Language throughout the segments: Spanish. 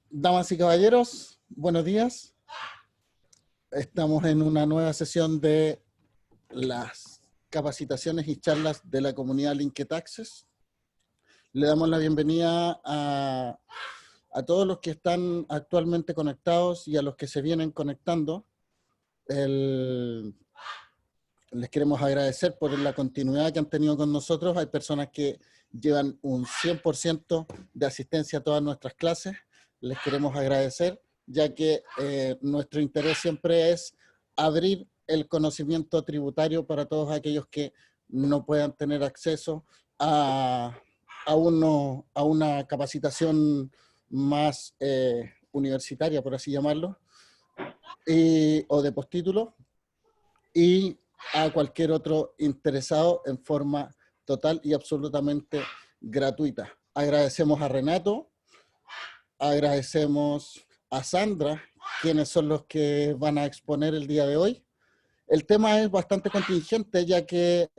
Damas y caballeros, buenos días. Estamos en una nueva sesión de las capacitaciones y charlas de la comunidad Linked Access. Le damos la bienvenida a todos los que están actualmente conectados y a los que se vienen conectando. Les queremos agradecer por la continuidad que han tenido con nosotros. Hay personas que llevan un 100% de asistencia a todas nuestras clases. Les queremos agradecer, ya que nuestro interés siempre es abrir el conocimiento tributario para todos aquellos que no puedan tener acceso a una capacitación más universitaria, por así llamarlo, o de postítulo, y a cualquier otro interesado en forma total y absolutamente gratuita. Agradecemos a Renato, agradecemos a Sandra, quienes son los que van a exponer el día de hoy. El tema es bastante contingente, ya que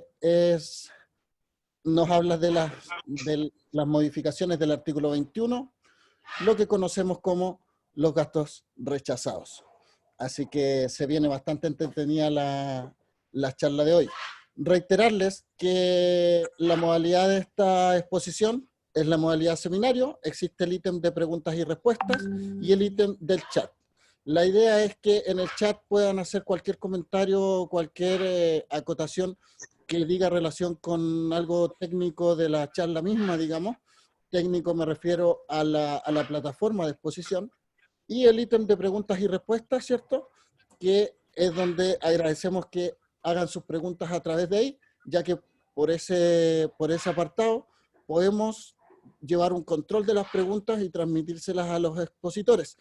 nos habla de las modificaciones del artículo 21, lo que conocemos como los gastos rechazados. Así que se viene bastante entretenida la charla de hoy. Reiterarles que la modalidad de esta exposición es la modalidad seminario. Existe el ítem de preguntas y respuestas y el ítem del chat. La idea es que en el chat puedan hacer cualquier comentario, cualquier acotación que diga relación con algo técnico de la charla misma, digamos. Técnico me refiero a la plataforma de exposición. Y el ítem de preguntas y respuestas, ¿cierto? Que es donde agradecemos que hagan sus preguntas a través de ahí, ya que por ese apartado podemos llevar un control de las preguntas y transmitírselas a los expositores,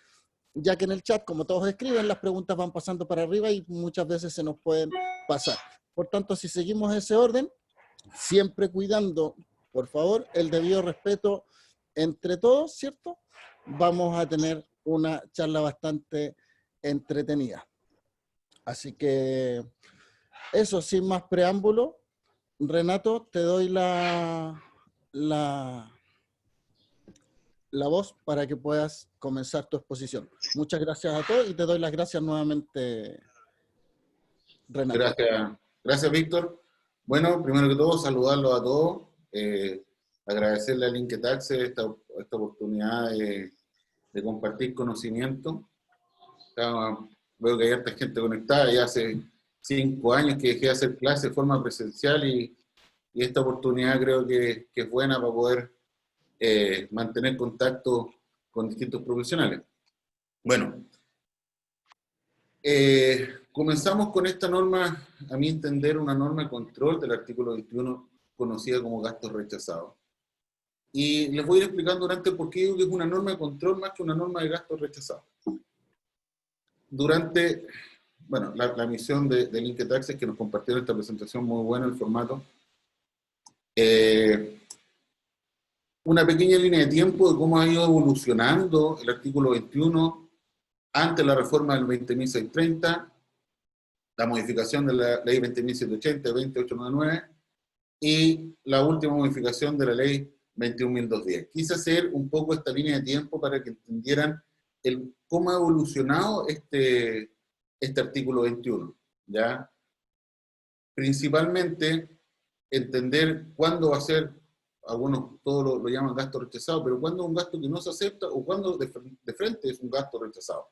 ya que en el chat, como todos escriben, las preguntas van pasando para arriba y muchas veces se nos pueden pasar. Por tanto, si seguimos ese orden, siempre cuidando, por favor, el debido respeto entre todos, ¿cierto? Vamos a tener una charla bastante entretenida. Así que eso, sin más preámbulo, Renato, te doy la voz para que puedas comenzar tu exposición. Muchas gracias a todos y te doy las gracias nuevamente, Renato. Gracias, Víctor. Bueno, primero que todo, saludarlos a todos, agradecerle a Linked Access esta oportunidad de compartir conocimiento. Veo que hay harta gente conectada, ya hace 5 años que dejé de hacer clases de forma presencial y esta oportunidad creo que es buena para poder mantener contacto con distintos profesionales. Bueno, comenzamos con esta norma, a mi entender, una norma de control del artículo 21, conocida como gastos rechazados. Y les voy a ir explicando durante por qué digo que es una norma de control más que una norma de gastos rechazados. Durante, bueno, la misión de Linked Access, que nos compartieron esta presentación muy buena, el formato, una pequeña línea de tiempo de cómo ha ido evolucionando el artículo 21 ante la reforma del 20.630, la modificación de la ley 20.780, 20899 y la última modificación de la ley 21.210. Quise hacer un poco esta línea de tiempo para que entendieran cómo ha evolucionado este artículo 21, ¿ya? Principalmente entender cuándo va a ser, algunos todos lo llaman gasto rechazado, pero cuándo es un gasto que no se acepta o cuándo de frente es un gasto rechazado.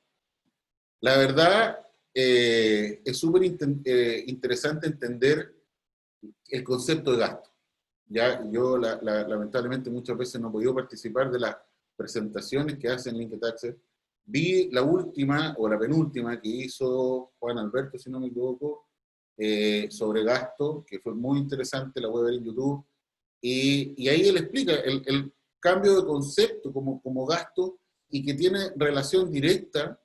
La verdad, es súper interesante entender el concepto de gasto. Ya, yo lamentablemente muchas veces no he podido participar de las presentaciones que hacen Linked Access. Vi la última o la penúltima que hizo Juan Alberto, si no me equivoco, sobre gasto, que fue muy interesante, la voy a ver en YouTube. Y ahí él explica el cambio de concepto como gasto y que tiene relación directa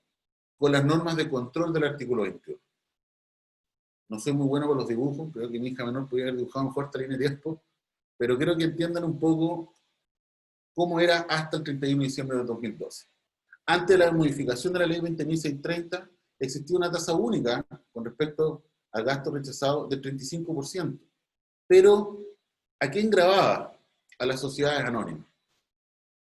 con las normas de control del artículo 21. No soy muy bueno con los dibujos, creo que mi hija menor podría haber dibujado mejor esta línea de tiempo, pero quiero que entiendan un poco cómo era hasta el 31 de diciembre de 2012. Antes de la modificación de la ley 20.630, existía una tasa única con respecto al gasto rechazado del 35%. Pero, ¿a quién grababa? A las sociedades anónimas.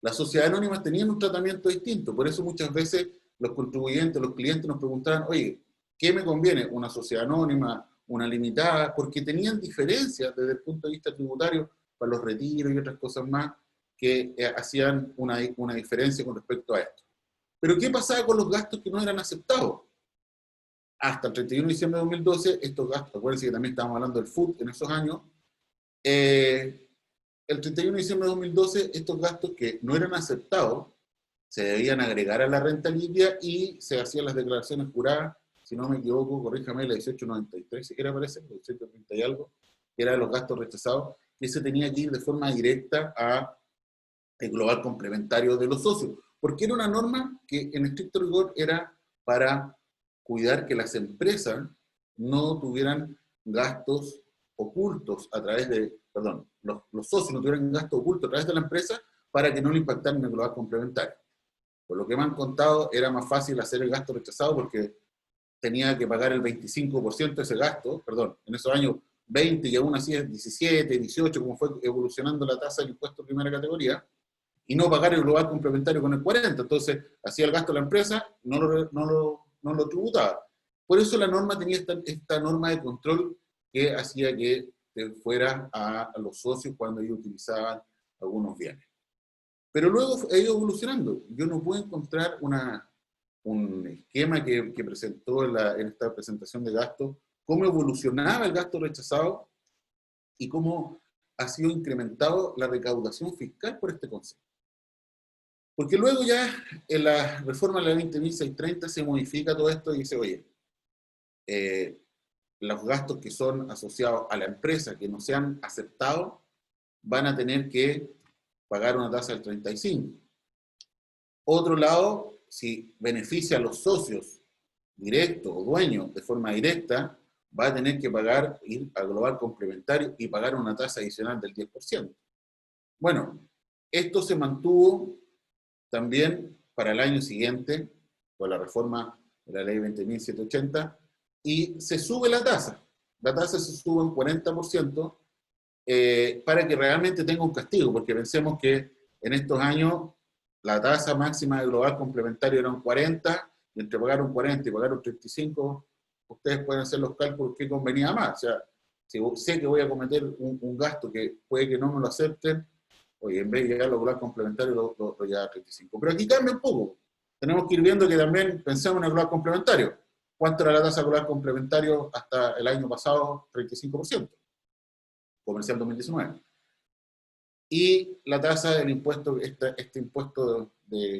Las sociedades anónimas tenían un tratamiento distinto, por eso muchas veces los contribuyentes, los clientes nos preguntaban, oye, ¿qué me conviene? ¿Una sociedad anónima? ¿Una limitada? Porque tenían diferencias desde el punto de vista tributario para los retiros y otras cosas más que hacían una diferencia con respecto a esto. Pero ¿qué pasaba con los gastos que no eran aceptados? Hasta el 31 de diciembre de 2012, estos gastos, acuérdense que también estábamos hablando del FUT en esos años, el 31 de diciembre de 2012, estos gastos que no eran aceptados se debían agregar a la renta líquida y se hacían las declaraciones juradas, si no me equivoco, corríjame, la 1893, era parece, 1830 y algo, que eran los gastos rechazados, que se tenía que ir de forma directa a el global complementario de los socios, porque era una norma que en estricto rigor era para cuidar que las empresas no tuvieran gastos ocultos a través de, perdón, los socios no tuvieran gastos ocultos a través de la empresa para que no le impactaran en el global complementario. Por lo que me han contado, era más fácil hacer el gasto rechazado porque tenía que pagar el 25% de ese gasto, perdón, en esos años 20 y aún así es 17, 18, como fue evolucionando la tasa del impuesto de primera categoría, y no pagar el global complementario con el 40%. Entonces, hacía el gasto de la empresa, no lo tributaba. Por eso la norma tenía esta norma de control que hacía que fuera a los socios cuando ellos utilizaban algunos bienes. Pero luego ha ido evolucionando. Yo no puedo encontrar un esquema que presentó en esta presentación de gastos, cómo evolucionaba el gasto rechazado y cómo ha sido incrementado la recaudación fiscal por este concepto. Porque luego ya en la reforma de la 20.630 se modifica todo esto y dice, oye, los gastos que son asociados a la empresa que no sean aceptados van a tener que pagar una tasa del 35%. Otro lado, si beneficia a los socios directos o dueños de forma directa, va a tener que pagar, ir al global complementario y pagar una tasa adicional del 10%. Bueno, esto se mantuvo también para el año siguiente, con la reforma de la ley 20.780, y se sube la tasa. La tasa se sube un 40% para que realmente tenga un castigo, porque pensemos que en estos años la tasa máxima de global complementario era un 40, y entre pagar un 40 y pagar un 35, ustedes pueden hacer los cálculos qué convenía más. O sea, si sé que voy a cometer un gasto que puede que no me lo acepten, oye, en vez de llegar a global complementario, lo lleva a 35. Pero aquí cambia un poco. Tenemos que ir viendo que también pensamos en el global complementario. ¿Cuánto era la tasa global complementario hasta el año pasado? 35%. Comercial 2019. Y la tasa del impuesto, este impuesto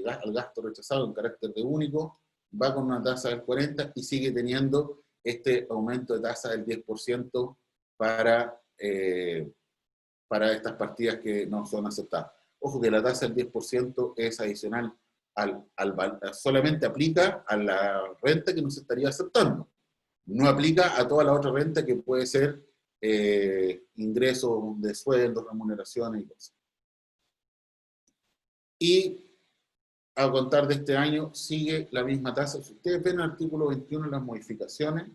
al gasto rechazado en carácter de único, va con una tasa del 40% y sigue teniendo este aumento de tasa del 10% para estas partidas que no son aceptadas. Ojo que la tasa del 10% es adicional, solamente aplica a la renta que no se estaría aceptando. No aplica a toda la otra renta que puede ser ingresos de sueldos, remuneraciones y cosas. Y a contar de este año sigue la misma tasa. Si ustedes ven el artículo 21, las modificaciones,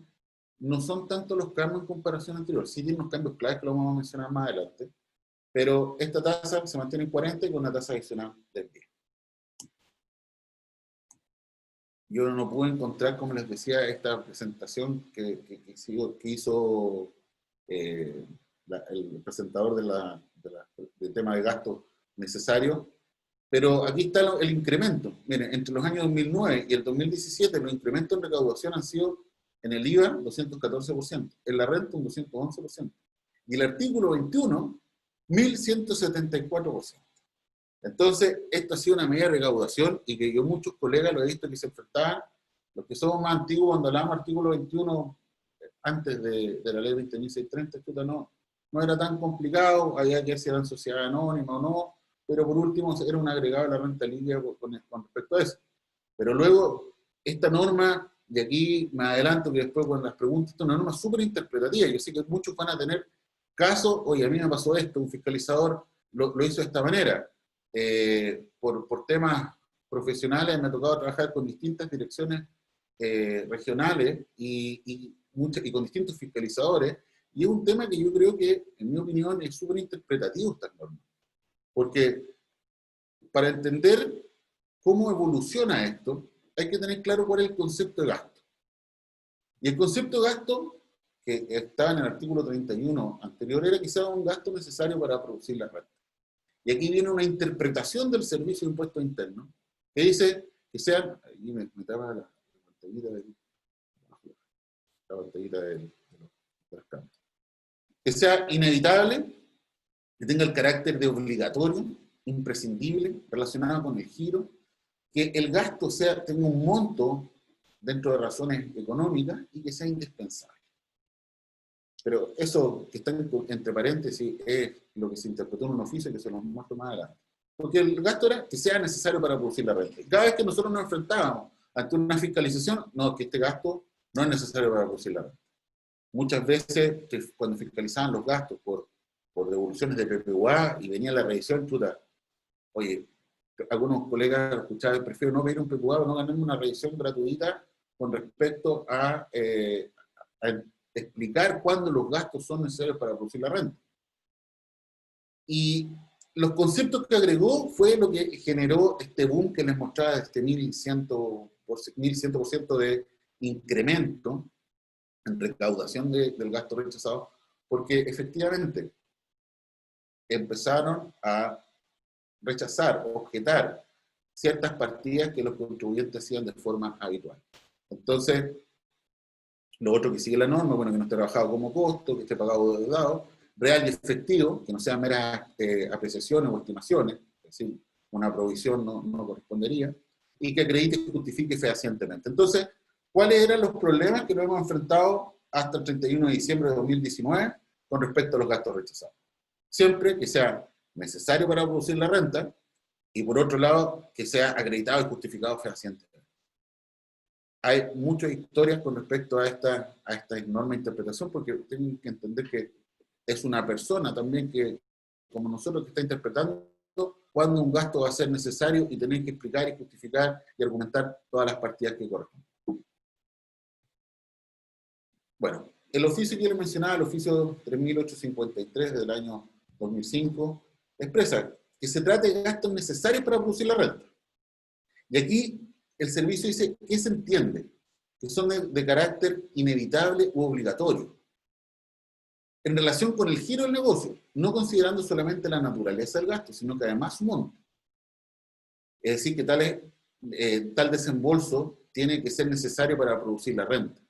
no son tanto los cambios en comparación anterior. Sí tiene unos cambios claves que lo vamos a mencionar más adelante. Pero esta tasa se mantiene en 40 y con una tasa adicional del 10. Yo no pude encontrar, como les decía, esta presentación que hizo el presentador del tema de gastos necesarios, pero aquí está el incremento. Miren, entre los años 2009 y el 2017, los incrementos en recaudación han sido en el IVA 214%, en la renta un 211%, y el artículo 21, 1.174%. Entonces, esto ha sido una medida de recaudación y que yo muchos colegas lo he visto que se enfrentaban, los que somos más antiguos, cuando hablábamos artículo 21, antes de la ley 20.630, no era tan complicado, había que ver si eran sociedad anónima o no, pero por último era un agregado a la renta líquida con respecto a eso. Pero luego, esta norma, de aquí me adelanto que después con las preguntas, esta es una norma súper interpretativa. Yo sé que muchos van a tener casos, oye, a mí me pasó esto, un fiscalizador lo hizo de esta manera. Por temas profesionales me ha tocado trabajar con distintas direcciones regionales y con distintos fiscalizadores, y es un tema que yo creo que, en mi opinión, es súper interpretativo esta norma. Porque para entender cómo evoluciona esto, hay que tener claro cuál es el concepto de gasto. Y el concepto de gasto, que estaba en el artículo 31 anterior, era quizá un gasto necesario para producir la renta. Y aquí viene una interpretación del Servicio de Impuestos Internos, que dice que sean, ahí me tapa la pantallita de las cámaras, que sea inevitable, que tenga el carácter de obligatorio, imprescindible, relacionado con el giro, que el gasto tenga un monto dentro de razones económicas y que sea indispensable. Pero eso que está entre paréntesis es lo que se interpretó en un oficio que se los muestro más adelante. Porque el gasto era que sea necesario para producir la renta. Cada vez que nosotros nos enfrentábamos ante una fiscalización, no, que este gasto no es necesario para producir la renta. Muchas veces, cuando fiscalizaban los gastos por devoluciones de PPUA y venía la revisión, chuta, oye, algunos colegas escuchaban, prefiero no pedir un PPUA o no ganarme una revisión gratuita con respecto a explicar cuándo los gastos son necesarios para producir la renta. Y los conceptos que agregó fue lo que generó este boom que les mostraba de este 1100% de incremento en recaudación del gasto rechazado, porque efectivamente empezaron a rechazar, objetar ciertas partidas que los contribuyentes hacían de forma habitual. Entonces, lo otro que sigue la norma, bueno, que no esté trabajado como costo, que esté pagado de dado, real y efectivo, que no sean meras apreciaciones o estimaciones, es decir, una provisión no correspondería, y que acredite y justifique fehacientemente. Entonces, ¿cuáles eran los problemas que nos hemos enfrentado hasta el 31 de diciembre de 2019 con respecto a los gastos rechazados? Siempre que sea necesario para producir la renta, y por otro lado, que sea acreditado y justificado fehacientemente. Hay muchas historias con respecto a esta enorme interpretación, porque tienen que entender que es una persona también que, como nosotros, que está interpretando cuándo un gasto va a ser necesario y tener que explicar y justificar y argumentar todas las partidas que corresponden. Bueno, el oficio que yo le mencionaba, el oficio 3853 del año 2005, expresa que se trata de gastos necesarios para producir la renta. Y aquí el servicio dice que se entiende que son de carácter inevitable u obligatorio en relación con el giro del negocio, no considerando solamente la naturaleza del gasto, sino que además su monto. Es decir, que tal desembolso tiene que ser necesario para producir la renta.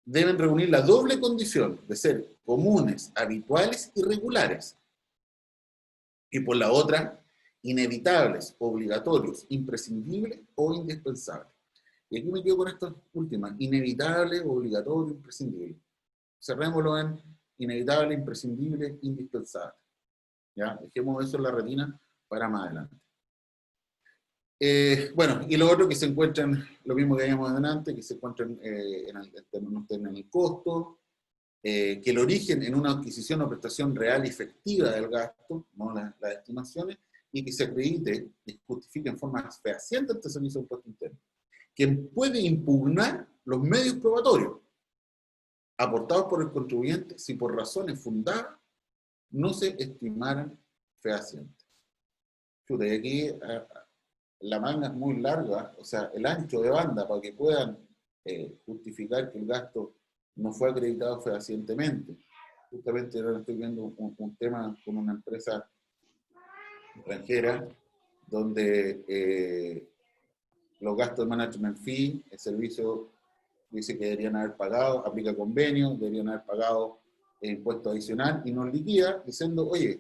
Deben reunir la doble condición de ser comunes, habituales y regulares. Y por la otra, inevitables, obligatorios, imprescindibles o indispensables. Y aquí me quedo con estas últimas, inevitable, obligatorio, imprescindible. Cerrémoslo en inevitable, imprescindible, indispensable. ¿Ya? Dejemos eso en la retina para más adelante. Bueno, y lo otro que se encuentran, lo mismo que habíamos adelante, que se encuentran en el costo, que el origen en una adquisición o prestación real y efectiva del gasto, no las estimaciones, y que se acredite y justifique en forma fehaciente ante el Servicio de Impuestos Internos. Quien puede impugnar los medios probatorios aportados por el contribuyente si por razones fundadas no se estimaran fehacientes. Y aquí la manga es muy larga, o sea, el ancho de banda para que puedan justificar que el gasto no fue acreditado fehacientemente. Justamente ahora estoy viendo un tema con una empresa extranjera donde los gastos de management fee, el servicio dice que deberían haber pagado, aplica convenio, deberían haber pagado impuesto adicional y nos liquida diciendo, oye,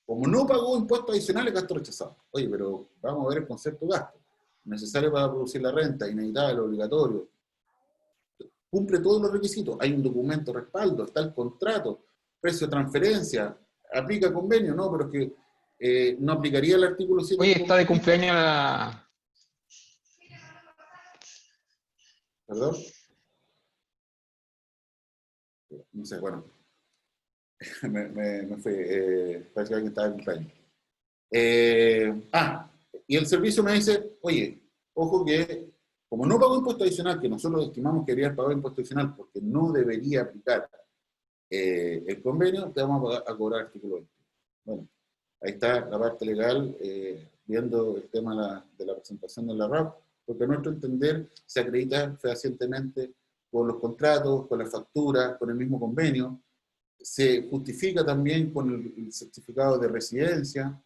como no pagó impuesto adicional, el gasto rechazado. Oye, pero vamos a ver el concepto de gasto. Necesario para producir la renta, inevitable, obligatorio. Cumple todos los requisitos. Hay un documento de respaldo, está el contrato, precio de transferencia, aplica convenio, no, pero es que no aplicaría el artículo 7. Oye, está de cumpleaños la... ¿Perdón? No sé, bueno. me fui. Parece que alguien estaba de cumpleaños. Y el servicio me dice, oye, ojo que como no pagó impuesto adicional, que nosotros estimamos que debería pagar impuesto adicional porque no debería aplicar el convenio, te vamos a cobrar artículo 20. Bueno, Ahí está la parte legal, viendo el tema de la presentación de la RAP, porque a nuestro entender se acredita fehacientemente con los contratos, con la factura, con el mismo convenio, se justifica también con el certificado de residencia,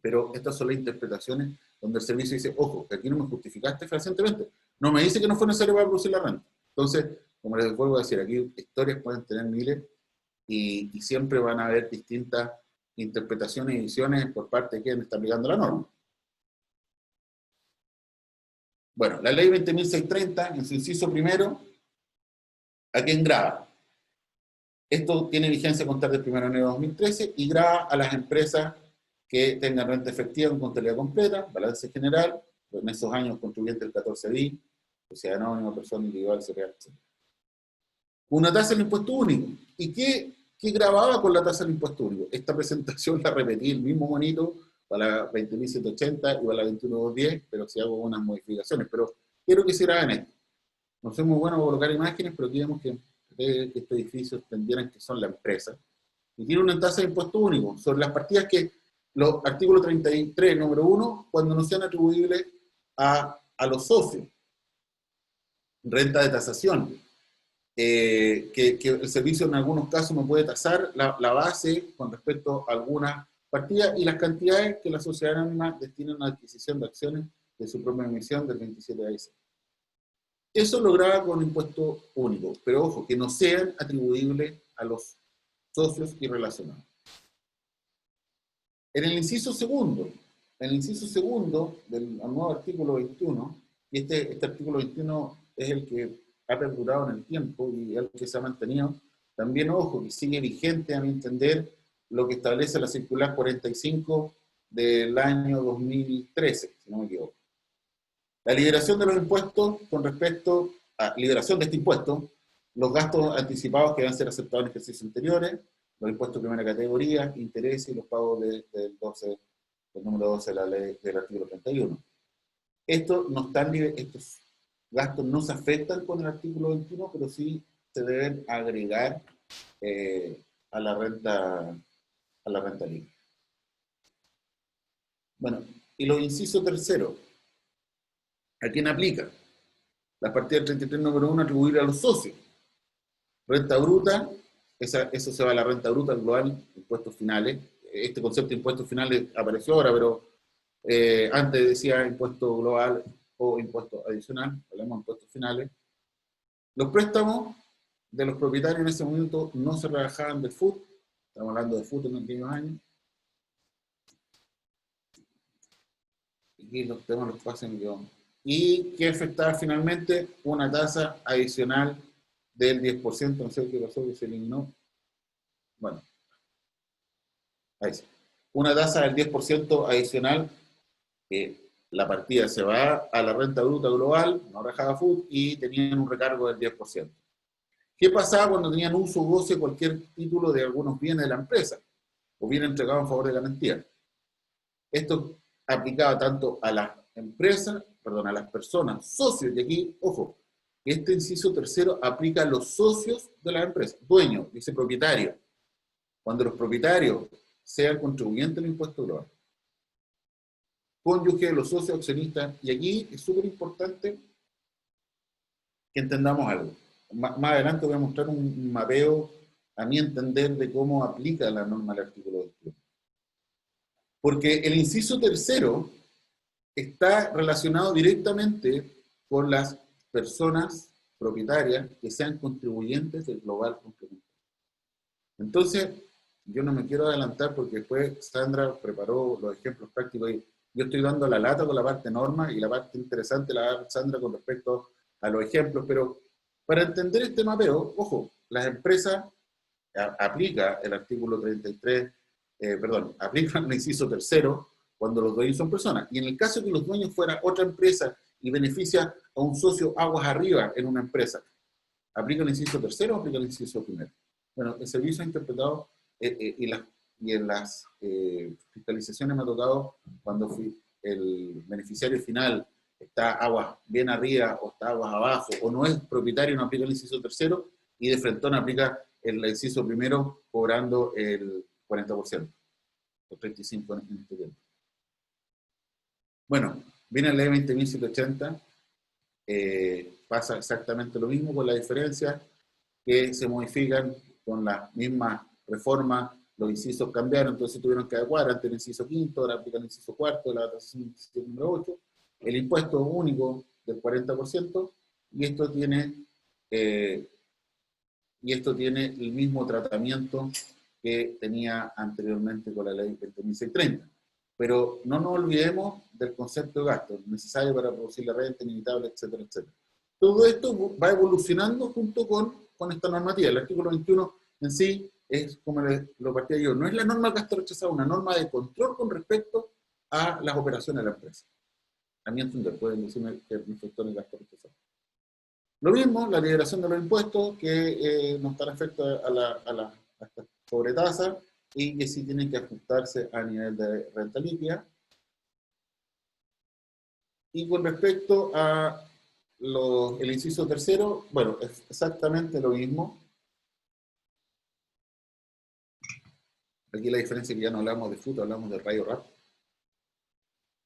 pero estas son las interpretaciones donde el servicio dice, ojo, que aquí no me justificaste fehacientemente, no me dice que no fue necesario para producir la renta. Entonces, como les vuelvo a decir, aquí historias pueden tener miles y siempre van a haber distintas interpretaciones y visiones por parte de quien está aplicando la norma. Bueno, la ley 20.630, en su inciso primero, ¿a quién grava? Esto tiene vigencia a contar del 1 de enero de 2013 y grava a las empresas que tengan renta efectiva en contabilidad completa, balance general, en esos años contribuyente el 14BI, sociedad anónima, persona individual, CPA, etc. Una tasa del impuesto único. ¿Y qué grababa con la tasa del impuesto único? Esta presentación la repetí el mismo monito para la 20.780 y para la 21.210, pero si hago unas modificaciones. Pero quiero que se graben esto. No soy muy bueno para colocar imágenes, pero queremos que estos edificios entendieran que son la empresa. Y tiene una tasa de impuesto único sobre las partidas que, los artículos 33, número 1, cuando no sean atribuibles a los socios. Renta de tasación. Que el servicio en algunos casos me puede tasar la base con respecto a algunas partidas y las cantidades que la sociedad anónima destina a la adquisición de acciones de su propia emisión del 27 de diciembre. Eso lo graba con impuesto único, pero ojo, que no sean atribuibles a los socios y relacionados. En el inciso segundo del nuevo artículo 21, y este artículo 21 es el que ha perdurado en el tiempo y el que se ha mantenido, también, ojo, que sigue vigente, a mi entender, lo que establece la circular 45 del año 2013, si no me equivoco. La liberación de los impuestos con respecto a liberación de este impuesto, los gastos anticipados que van a ser aceptados en ejercicios anteriores, los impuestos de primera categoría, intereses y los pagos del número 12 de la ley del artículo 31. Estos gastos no se afectan con el artículo 21, pero sí se deben agregar a la renta libre. Bueno, y los incisos terceros, ¿a quién aplica? La partida del 33 número 1 atribuir a los socios. Renta bruta, eso se va a la renta bruta global, impuestos finales. Este concepto de impuestos finales apareció ahora, pero antes decía impuesto global o impuesto adicional, hablamos de impuestos finales. Los préstamos de los propietarios en ese momento no se rebajaban del FUT, estamos hablando de FUT en aquellos años. Aquí los temas los pasen yo. Y que afectaba finalmente una tasa adicional del 10%, no sé qué pasó, que se eliminó. Bueno, ahí sí. Una tasa del 10% adicional, la partida se va a la renta bruta global, no rajada FUT, y tenían un recargo del 10%. ¿Qué pasaba cuando tenían uso o goce cualquier título de algunos bienes de la empresa, o bien entregado en favor de garantía? Esto aplicaba tanto a las empresas, a las personas, socios, y aquí, ojo, este inciso tercero aplica a los socios de la empresa, dueño, dice propietario, cuando los propietarios sean contribuyentes del impuesto global. Cónyuge, los socios accionistas, y aquí es súper importante que entendamos algo. Más adelante voy a mostrar un mapeo, a mi entender, de cómo aplica la norma del artículo 21. Porque el inciso tercero está relacionado directamente con las personas propietarias que sean contribuyentes del global complementario. Entonces, yo no me quiero adelantar porque después Sandra preparó los ejemplos prácticos y yo estoy dando la lata con la parte norma y la parte interesante la da Sandra con respecto a los ejemplos, pero para entender este mapeo, ojo, las empresas aplica el artículo 33, aplican el inciso tercero cuando los dueños son personas. Y en el caso de que los dueños fueran otra empresa y beneficia a un socio aguas arriba en una empresa, ¿aplica el inciso tercero o aplica el inciso primero? Bueno, el servicio ha interpretado y en las fiscalizaciones me ha tocado cuando el beneficiario final está aguas bien arriba o está aguas abajo o no es propietario, no aplica el inciso tercero y de frentón aplica el inciso primero cobrando el 40%. o 35 en este tiempo. Bueno, viene la ley 20.780, pasa exactamente lo mismo, con la diferencia que se modifican con la misma reforma, los incisos cambiaron, entonces tuvieron que adecuar, antes el inciso quinto, ahora aplican el inciso cuarto, la tasación número 8, el impuesto único del 40%, y esto tiene el mismo tratamiento que tenía anteriormente con la ley 20.630. Pero no nos olvidemos del concepto de gasto necesario para producir la renta, inevitable, etcétera, etcétera. Todo esto va evolucionando junto con esta normativa. El artículo 21 en sí es, como lo partía yo, no es la norma de gasto rechazado, una norma de control con respecto a las operaciones de la empresa. A mi entender, pueden decirme que me afectó el gasto rechazado. Lo mismo, la liberación de los impuestos, que no están afectos a esta sobretasa y que sí tienen que ajustarse a nivel de renta líquida. Y con respecto a el inciso tercero, bueno, es exactamente lo mismo. Aquí la diferencia es que ya no hablamos de FUT, hablamos de rayo RAP.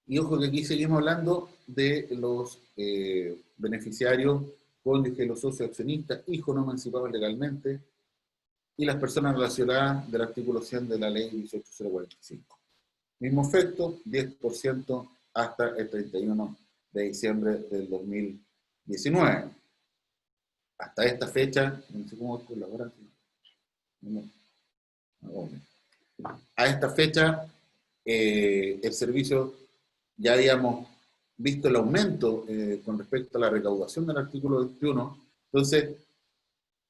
Y ojo que aquí seguimos hablando de los beneficiarios, cónyuges, los socios accionistas, hijos no emancipados legalmente, y las personas relacionadas del artículo 100 de la ley 18045. Mismo efecto, 10% hasta el 31 de diciembre del 2019. Hasta esta fecha, no sé cómo es la hora. A esta fecha, el servicio ya habíamos visto el aumento con respecto a la recaudación del artículo 21. Entonces,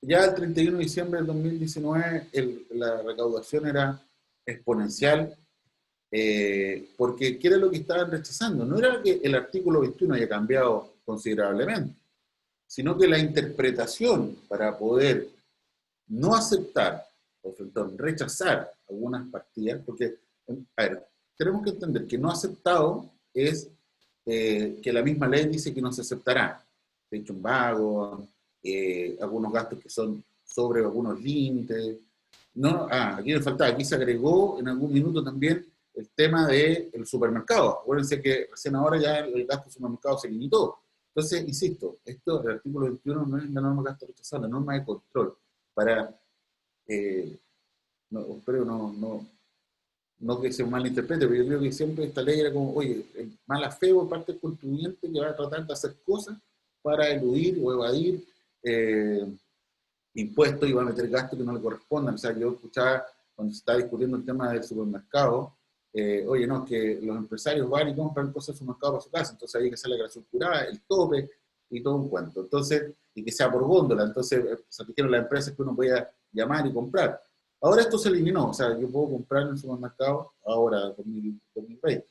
ya el 31 de diciembre del 2019 la recaudación era exponencial, porque ¿qué era lo que estaban rechazando? No era que el artículo 21 haya cambiado considerablemente, sino que la interpretación para poder no aceptar, o rechazar algunas partidas, porque, a ver, tenemos que entender que no aceptado es que la misma ley dice que no se aceptará. De hecho, un vago, algunos gastos que son sobre algunos límites. No, aquí me faltaba, aquí se agregó en algún minuto también el tema del supermercado. Acuérdense que recién ahora ya el gasto del supermercado se limitó. Entonces, insisto, esto, el artículo 21 no es la norma de gasto rechazado, la norma de control para, no que se malinterprete, pero yo creo que siempre esta ley era como, oye, mala fe por parte del contribuyente que va a tratar de hacer cosas para eludir o evadir impuestos y va a meter gastos que no le correspondan. O sea, yo escuchaba cuando se estaba discutiendo el tema del supermercado, oye, no, que los empresarios van y compran cosas del supermercado para su casa, entonces hay que hacer la grasión curada, el tope y todo un cuento. Entonces, y que sea por góndola, entonces se dijeron las empresas que uno podía llamar y comprar. Ahora esto se eliminó, o sea, yo puedo comprar en el supermercado ahora, 2020.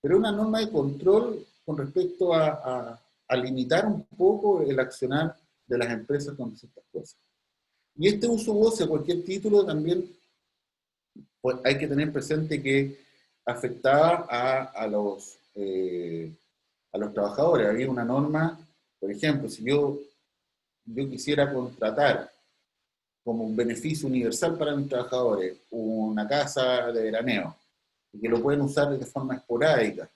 Pero es una norma de control con respecto a limitar un poco el accionar de las empresas con ciertas cosas. Y este uso goce, cualquier título también, pues hay que tener presente que afectaba a los trabajadores. Había una norma, por ejemplo, si yo quisiera contratar como un beneficio universal para mis trabajadores una casa de veraneo, y que lo pueden usar de forma esporádica,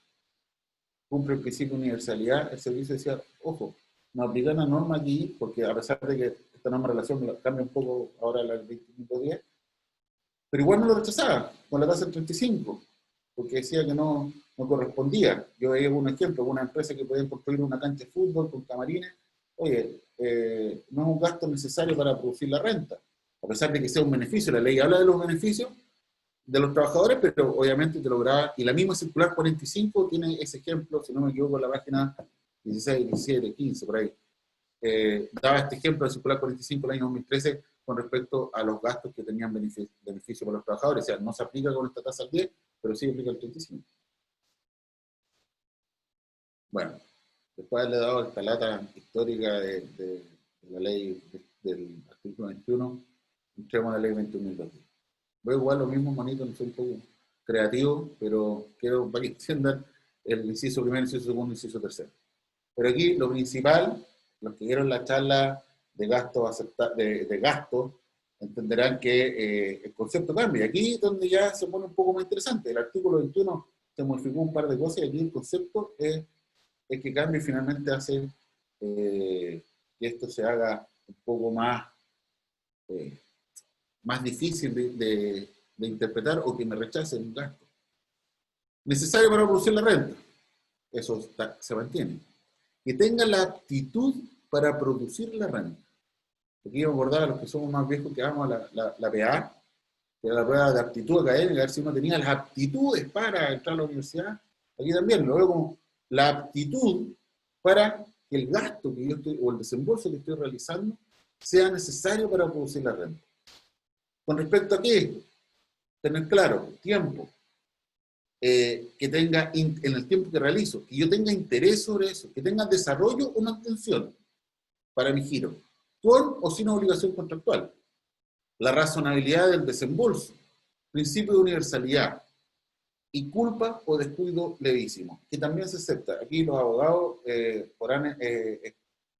cumple el principio de universalidad, el servicio decía, ojo, no aplica una norma aquí, porque a pesar de que esta norma de relación cambia un poco ahora la 2510, pero igual no lo rechazaba con la tasa del 35, porque decía que no correspondía. Yo veía un ejemplo, una empresa que podía construir una cancha de fútbol con camarines, oye, no es un gasto necesario para producir la renta, a pesar de que sea un beneficio. La ley habla de los beneficios de los trabajadores, pero obviamente te logra, y la misma circular 45 tiene ese ejemplo, si no me equivoco, en la página 16, 17, 15, por ahí. Daba este ejemplo de circular 45 del año 2013 con respecto a los gastos que tenían beneficio para los trabajadores. O sea, no se aplica con esta tasa al 10, pero sí aplica el 35. Bueno, después de haberle dado esta lata histórica de la ley del artículo 21, entremos a la ley 21.002. Voy a jugar lo mismo, manito, no soy un poco creativo, pero quiero para que entiendan el inciso primero, inciso segundo, inciso tercero. Pero aquí lo principal, los que vieron la charla de gasto entenderán que el concepto cambia. Aquí es donde ya se pone un poco más interesante. El artículo 21 se modificó un par de cosas y aquí el concepto es que cambia y finalmente hace que esto se haga un poco más, más difícil de interpretar o que me rechacen un gasto. Necesario para producir la renta. Eso se mantiene. Que tenga la aptitud para producir la renta. Aquí me acordaba, los que somos más viejos, que vamos a la PA, que era la prueba de aptitud académica, a ver si uno tenía las aptitudes para entrar a la universidad. Aquí también lo veo como la aptitud para que el gasto que yo estoy, o el desembolso que estoy realizando, sea necesario para producir la renta. ¿Con respecto a qué? Tener claro, tiempo. Que tenga, en el tiempo que realizo, que yo tenga interés sobre eso, que tenga desarrollo o mantención para mi giro, con o sin obligación contractual. La razonabilidad del desembolso, principio de universalidad y culpa o descuido levísimo, que también se acepta. Aquí los abogados podrán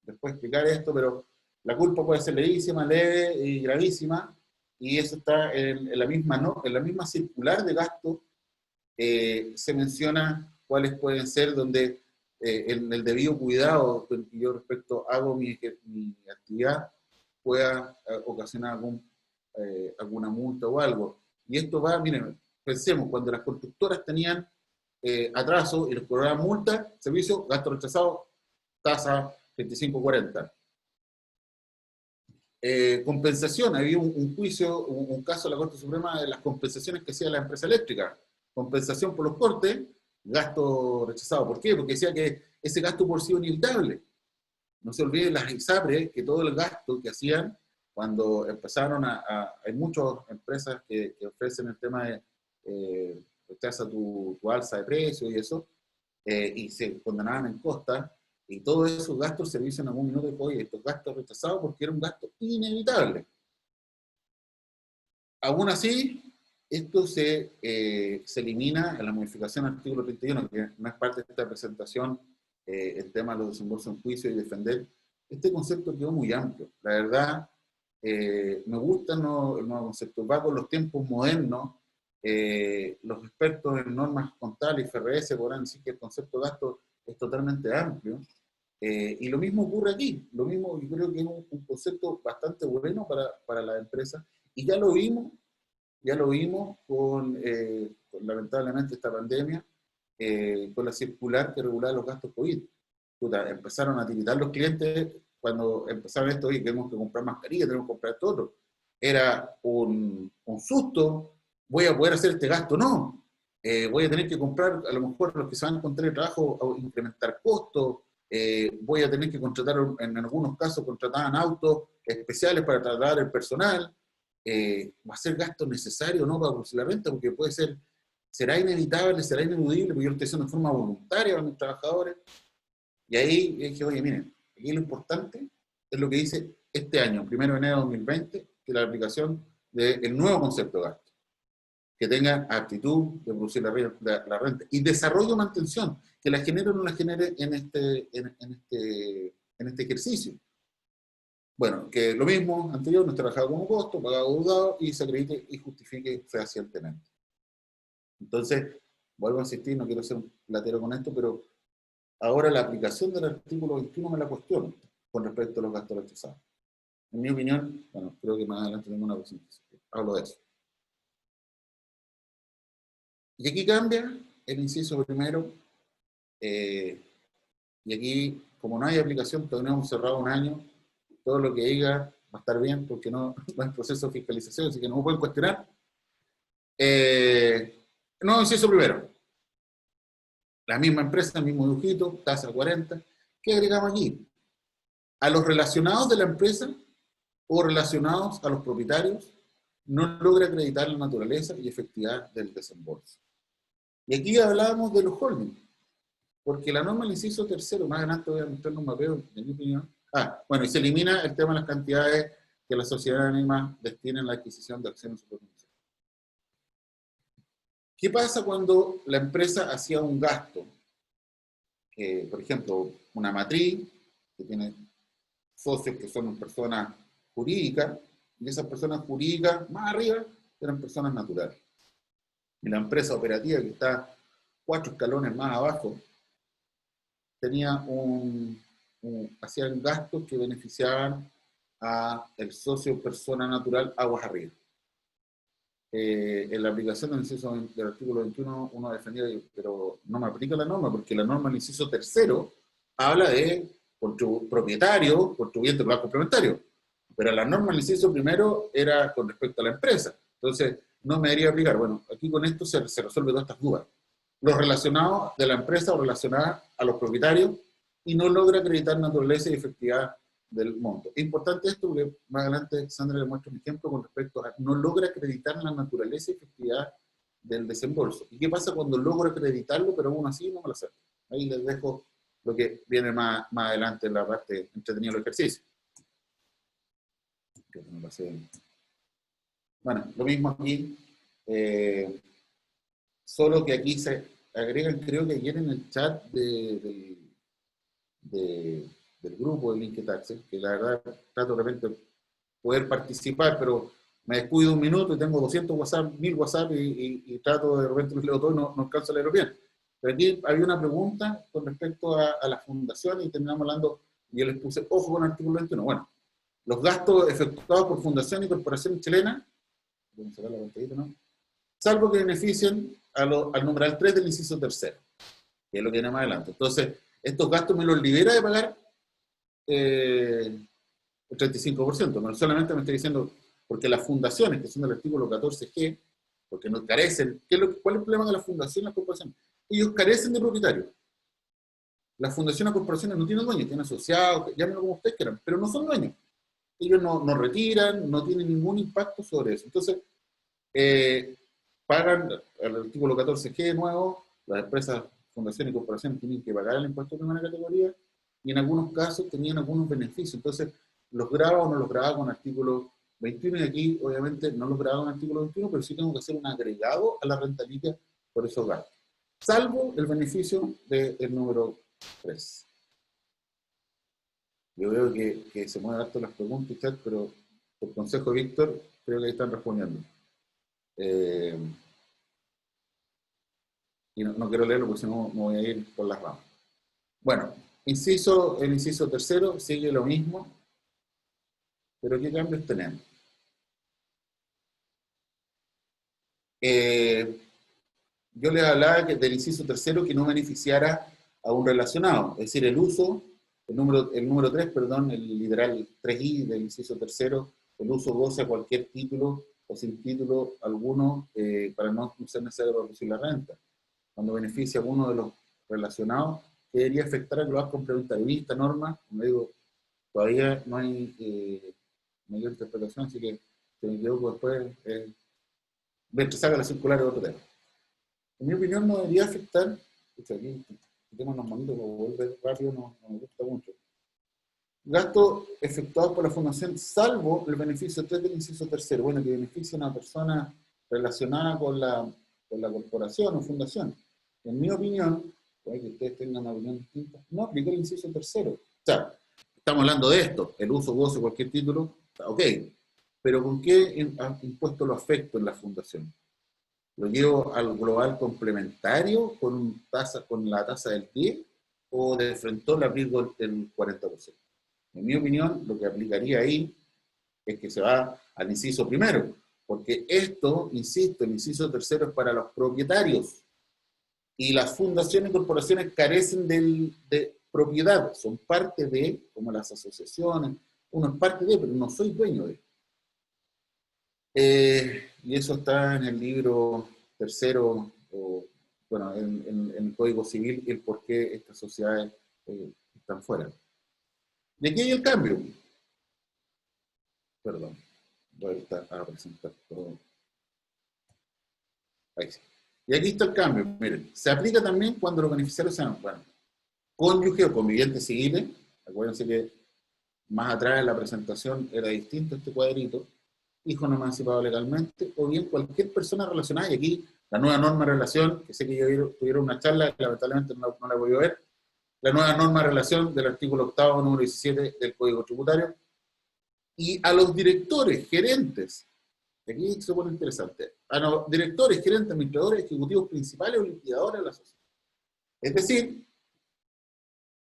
después explicar esto, pero la culpa puede ser levísima, leve y gravísima, y eso está en la misma, ¿no? En la misma circular de gasto. Se menciona cuáles pueden ser donde en el debido cuidado que yo respecto hago mi actividad pueda ocasionar alguna multa o algo. Y esto va, miren, pensemos, cuando las constructoras tenían atraso y les cobraban multa, servicio, gasto rechazado, tasa 25-40. Compensación, había un juicio, un caso de la Corte Suprema de las compensaciones que hacía la empresa eléctrica. Compensación por los cortes, gasto rechazado. ¿Por qué? Porque decía que ese gasto por sí es inevitable. No se olviden las ISAPRES, que todo el gasto que hacían cuando empezaron hay muchas empresas que ofrecen el tema de rechaza tu alza de precios y eso, y se condenaban en costa, y todos esos gastos se dicen en algún minuto, oye, estos gastos rechazados porque era un gasto inevitable. Aún así, esto se elimina en la modificación del artículo 31, que no es parte de esta presentación, el tema de los desembolsos en juicio y defender. Este concepto quedó muy amplio. La verdad, me gusta el nuevo concepto. Va con los tiempos modernos. Los expertos en normas contables y FRS podrán decir que el concepto de gasto es totalmente amplio. Y lo mismo ocurre aquí. Lo mismo, yo creo que es un concepto bastante bueno para la empresa. Y ya lo vimos con lamentablemente esta pandemia, con la circular que regulaba los gastos COVID. Empezaron a tiritar los clientes cuando empezaron esto, y tenemos que comprar mascarillas, tenemos que comprar todo. Era un susto, voy a poder hacer este gasto, no. Voy a tener que comprar, a lo mejor los que se van a encontrar el trabajo, o incrementar costos, voy a tener que contratar, en algunos casos contrataban autos especiales para trasladar el personal. Va a ser gasto necesario, ¿no?, para producir la renta, porque puede ser, será inevitable, será ineludible, porque yo lo estoy haciendo de forma voluntaria para mis trabajadores. Y ahí dije, oye, miren, aquí lo importante es lo que dice este año, 1 de enero de 2020, que la aplicación del nuevo concepto de gasto, que tenga aptitud de producir la renta, y desarrollo o mantención, que la genere o no la genere en este ejercicio. Bueno, que lo mismo anterior, no está trabajado como costo, pagado deudado y se acredite y justifique fehacientemente. Entonces, vuelvo a insistir, no quiero ser un platero con esto, pero ahora la aplicación del artículo 21 me la cuestiono con respecto a los gastos rechazados. En mi opinión, bueno, creo que más adelante tengo una presentación. Hablo de eso. Y aquí cambia el inciso primero, y aquí, como no hay aplicación, todavía no hemos cerrado un año, todo lo que diga va a estar bien, porque no es proceso de fiscalización, así que no me pueden cuestionar. No, inciso primero. La misma empresa, el mismo dibujito, tasa 40. ¿Qué agregamos aquí? A los relacionados de la empresa o relacionados a los propietarios, no logra acreditar la naturaleza y efectividad del desembolso. Y aquí hablábamos de los holdings, porque la norma del inciso tercero, más adelante voy a mostrar un mapeo, en mi opinión. Bueno, y se elimina el tema de las cantidades que la sociedad anónima destina en la adquisición de acciones superficiales. ¿Qué pasa cuando la empresa hacía un gasto? Por ejemplo, una matriz, que tiene socios que son personas jurídicas, y esas personas jurídicas más arriba eran personas naturales. Y la empresa operativa, que está 4 escalones más abajo, tenía hacían gastos que beneficiaban a el socio persona natural aguas arriba. En la aplicación del inciso del artículo 21 uno defendía, pero no me aplica la norma, porque la norma del inciso tercero habla de propietario, contribuyente plural complementario, pero la norma del inciso primero era con respecto a la empresa, entonces no me debería aplicar. Bueno, aquí con esto se resuelve todas estas dudas. Los relacionados de la empresa o relacionadas a los propietarios y no logra acreditar naturaleza y efectividad del monto. Es importante esto porque más adelante Sandra le muestra un ejemplo con respecto a no logra acreditar la naturaleza y efectividad del desembolso. ¿Y qué pasa cuando logro acreditarlo pero aún así no me lo acepto? Ahí les dejo lo que viene más adelante en la parte entretenida del ejercicio. Bueno, lo mismo aquí, solo que aquí se agregan, creo que ayer en el chat del grupo de LinkedIn, que la verdad trato de repente poder participar, pero me descuido un minuto y tengo 200 WhatsApp, 1000 WhatsApp y trato de repente leo todo y no alcanzo a leerlo bien. Pero aquí había una pregunta con respecto a la fundación y terminamos hablando, y yo les puse, ojo con el artículo 21. Bueno, los gastos efectuados por fundación y corporación chilena, vamos a sacar la pantallita, ¿no? Salvo que beneficien al numeral 3 del inciso tercero, que es lo que viene más adelante. Entonces, estos gastos me los libera de pagar el 35%, no solamente me estoy diciendo, porque las fundaciones, que son del artículo 14G, porque no carecen, ¿cuál es el problema de las fundaciones y las corporaciones? Ellos carecen de propietarios. Las fundaciones y corporaciones no tienen dueños, tienen asociados, llámenlo como ustedes quieran, pero no son dueños. Ellos no retiran, no tienen ningún impacto sobre eso. Entonces, pagan el artículo 14G de nuevo, las empresas, fundaciones y corporaciones tienen que pagar el impuesto de primera categoría, y en algunos casos tenían algunos beneficios. Entonces, los graba o no los graba con artículo 21, y aquí obviamente no los graba con artículo 21, pero sí tengo que hacer un agregado a la renta líquida por esos gastos. Salvo el beneficio del número 3. Yo veo que se mueven harto las preguntas y chat, pero por consejo de Víctor, creo que ahí están respondiendo. Y no quiero leerlo porque si no me voy a ir por las ramas. Bueno, el inciso tercero sigue lo mismo, pero ¿qué cambios tenemos? Yo les hablaba del inciso tercero que no beneficiara a un relacionado, es decir, el número 3, perdón, el literal 3i del inciso tercero, el uso goce a cualquier título o sin título alguno para no ser necesario reducir la renta. Cuando beneficia a uno de los relacionados, que debería afectar al global complementario. Y esta norma, como digo, todavía no hay mayor interpretación, así que si me equivoco después, mientras haga la circular de otro tema. En mi opinión no debería afectar, aquí tenemos unos manitos que volver rápido, no me gusta mucho. Gastos efectuados por la fundación, salvo el beneficio 3 del inciso tercero, bueno, que beneficia a una persona relacionada con la corporación o fundación. En mi opinión, puede que ustedes tengan una opinión distinta, no aplica el inciso tercero. O sea, estamos hablando de esto, el uso, goce, cualquier título, ok, pero ¿con qué impuesto lo afecto en la fundación? ¿Lo llevo al global complementario con la tasa del 10 o de frente le aplico el 40%? En mi opinión, lo que aplicaría ahí es que se va al inciso primero, porque esto, insisto, el inciso tercero es para los propietarios y las fundaciones y corporaciones carecen de propiedad, son parte de, como las asociaciones, uno es parte de, pero no soy dueño de. Y eso está en el libro tercero, bueno, en el Código Civil, el por qué estas sociedades están fuera. Y aquí hay el cambio. Perdón, voy a presentar todo. Ahí sí. Y aquí está el cambio. Miren, se aplica también cuando los beneficiarios sean, bueno, cónyuge o convivientes civiles. Acuérdense que más atrás en la presentación era distinto este cuadrito. Hijo no emancipado legalmente, o bien cualquier persona relacionada. Y aquí la nueva norma de relación, que sé que yo tuvieron una charla, que lamentablemente no la he podido ver. La nueva norma de relación del artículo 8º, número 17 del Código Tributario. Y a los directores, gerentes, aquí se pone interesante, a los directores, gerentes, administradores, ejecutivos principales o liquidadores de la sociedad. Es decir,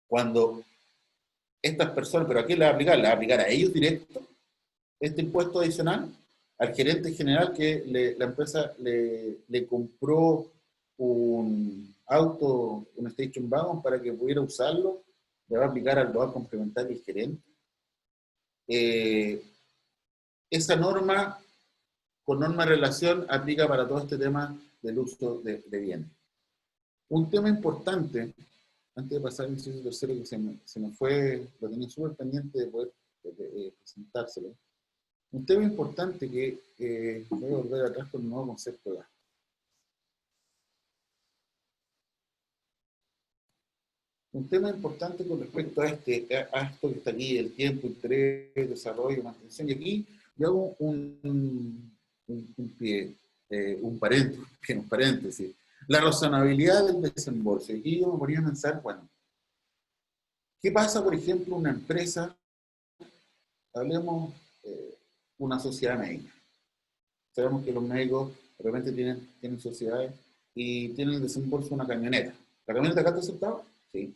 cuando estas personas, pero ¿a quién le va a aplicar? ¿Le va a aplicar a ellos directo este impuesto adicional? Al gerente general que la empresa le compró un auto, un station wagon para que pudiera usarlo, le va a aplicar al valor complementario el gerente. Esa norma, con norma de relación, aplica para todo este tema del uso de bienes. Un tema importante, antes de pasar al inciso tercero, que se me fue, lo tenía súper pendiente de poder presentárselo. Un tema importante que voy a volver atrás con un nuevo concepto de gasto. Un tema importante con respecto a esto que está aquí, el tiempo, interés, desarrollo, mantención, y aquí yo hago un paréntesis. La razonabilidad del desembolso. Y aquí yo me ponía a pensar, bueno, ¿qué pasa, por ejemplo, una empresa, hablemos una sociedad médica? Sabemos que los médicos de repente tienen sociedades y tienen el desembolso de una camioneta. ¿La camioneta acá está aceptada? Sí.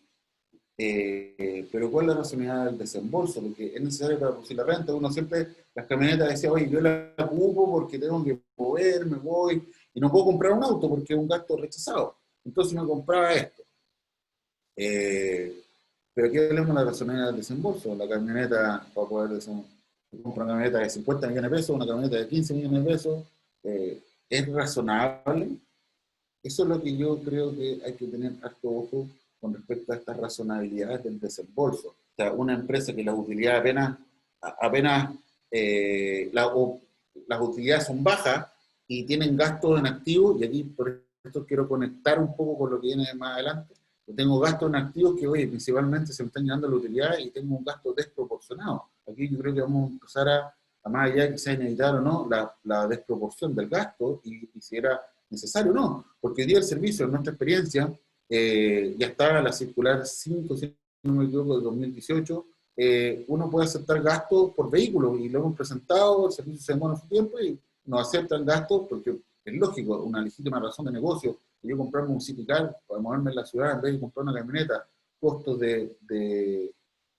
Pero ¿cuál es la razonabilidad del desembolso? Porque es necesario para producir la renta. Uno siempre, las camionetas decía, oye, yo la ocupo porque tengo que moverme, voy, y no puedo comprar un auto porque es un gasto rechazado. Entonces me compraba esto. Pero aquí hablamos de la razonabilidad del desembolso. La camioneta, para poder comprar una camioneta de 50 millones de pesos, una camioneta de 15 millones de pesos, ¿es razonable? Eso es lo que yo creo que hay que tener harto ojo con respecto a estas razonabilidades del desembolso. O sea, una empresa que las utilidades las utilidades son bajas y tienen gastos en activos, y aquí por esto quiero conectar un poco con lo que viene más adelante. Yo tengo gastos en activos que, oye, principalmente se me están llegando la utilidad y tengo un gasto desproporcionado. Aquí yo creo que vamos a empezar a más allá de que sea inevitable o no, la desproporción del gasto y si era necesario o no. Porque hoy día el servicio, en nuestra experiencia, ya está la circular 5, si no me equivoco, de 2018, uno puede aceptar gastos por vehículo y lo hemos presentado, el servicio se demora su tiempo y nos aceptan gastos porque es lógico, una legítima razón de negocio. Yo comprarme un City Car para moverme en la ciudad en vez de comprar una camioneta, costos de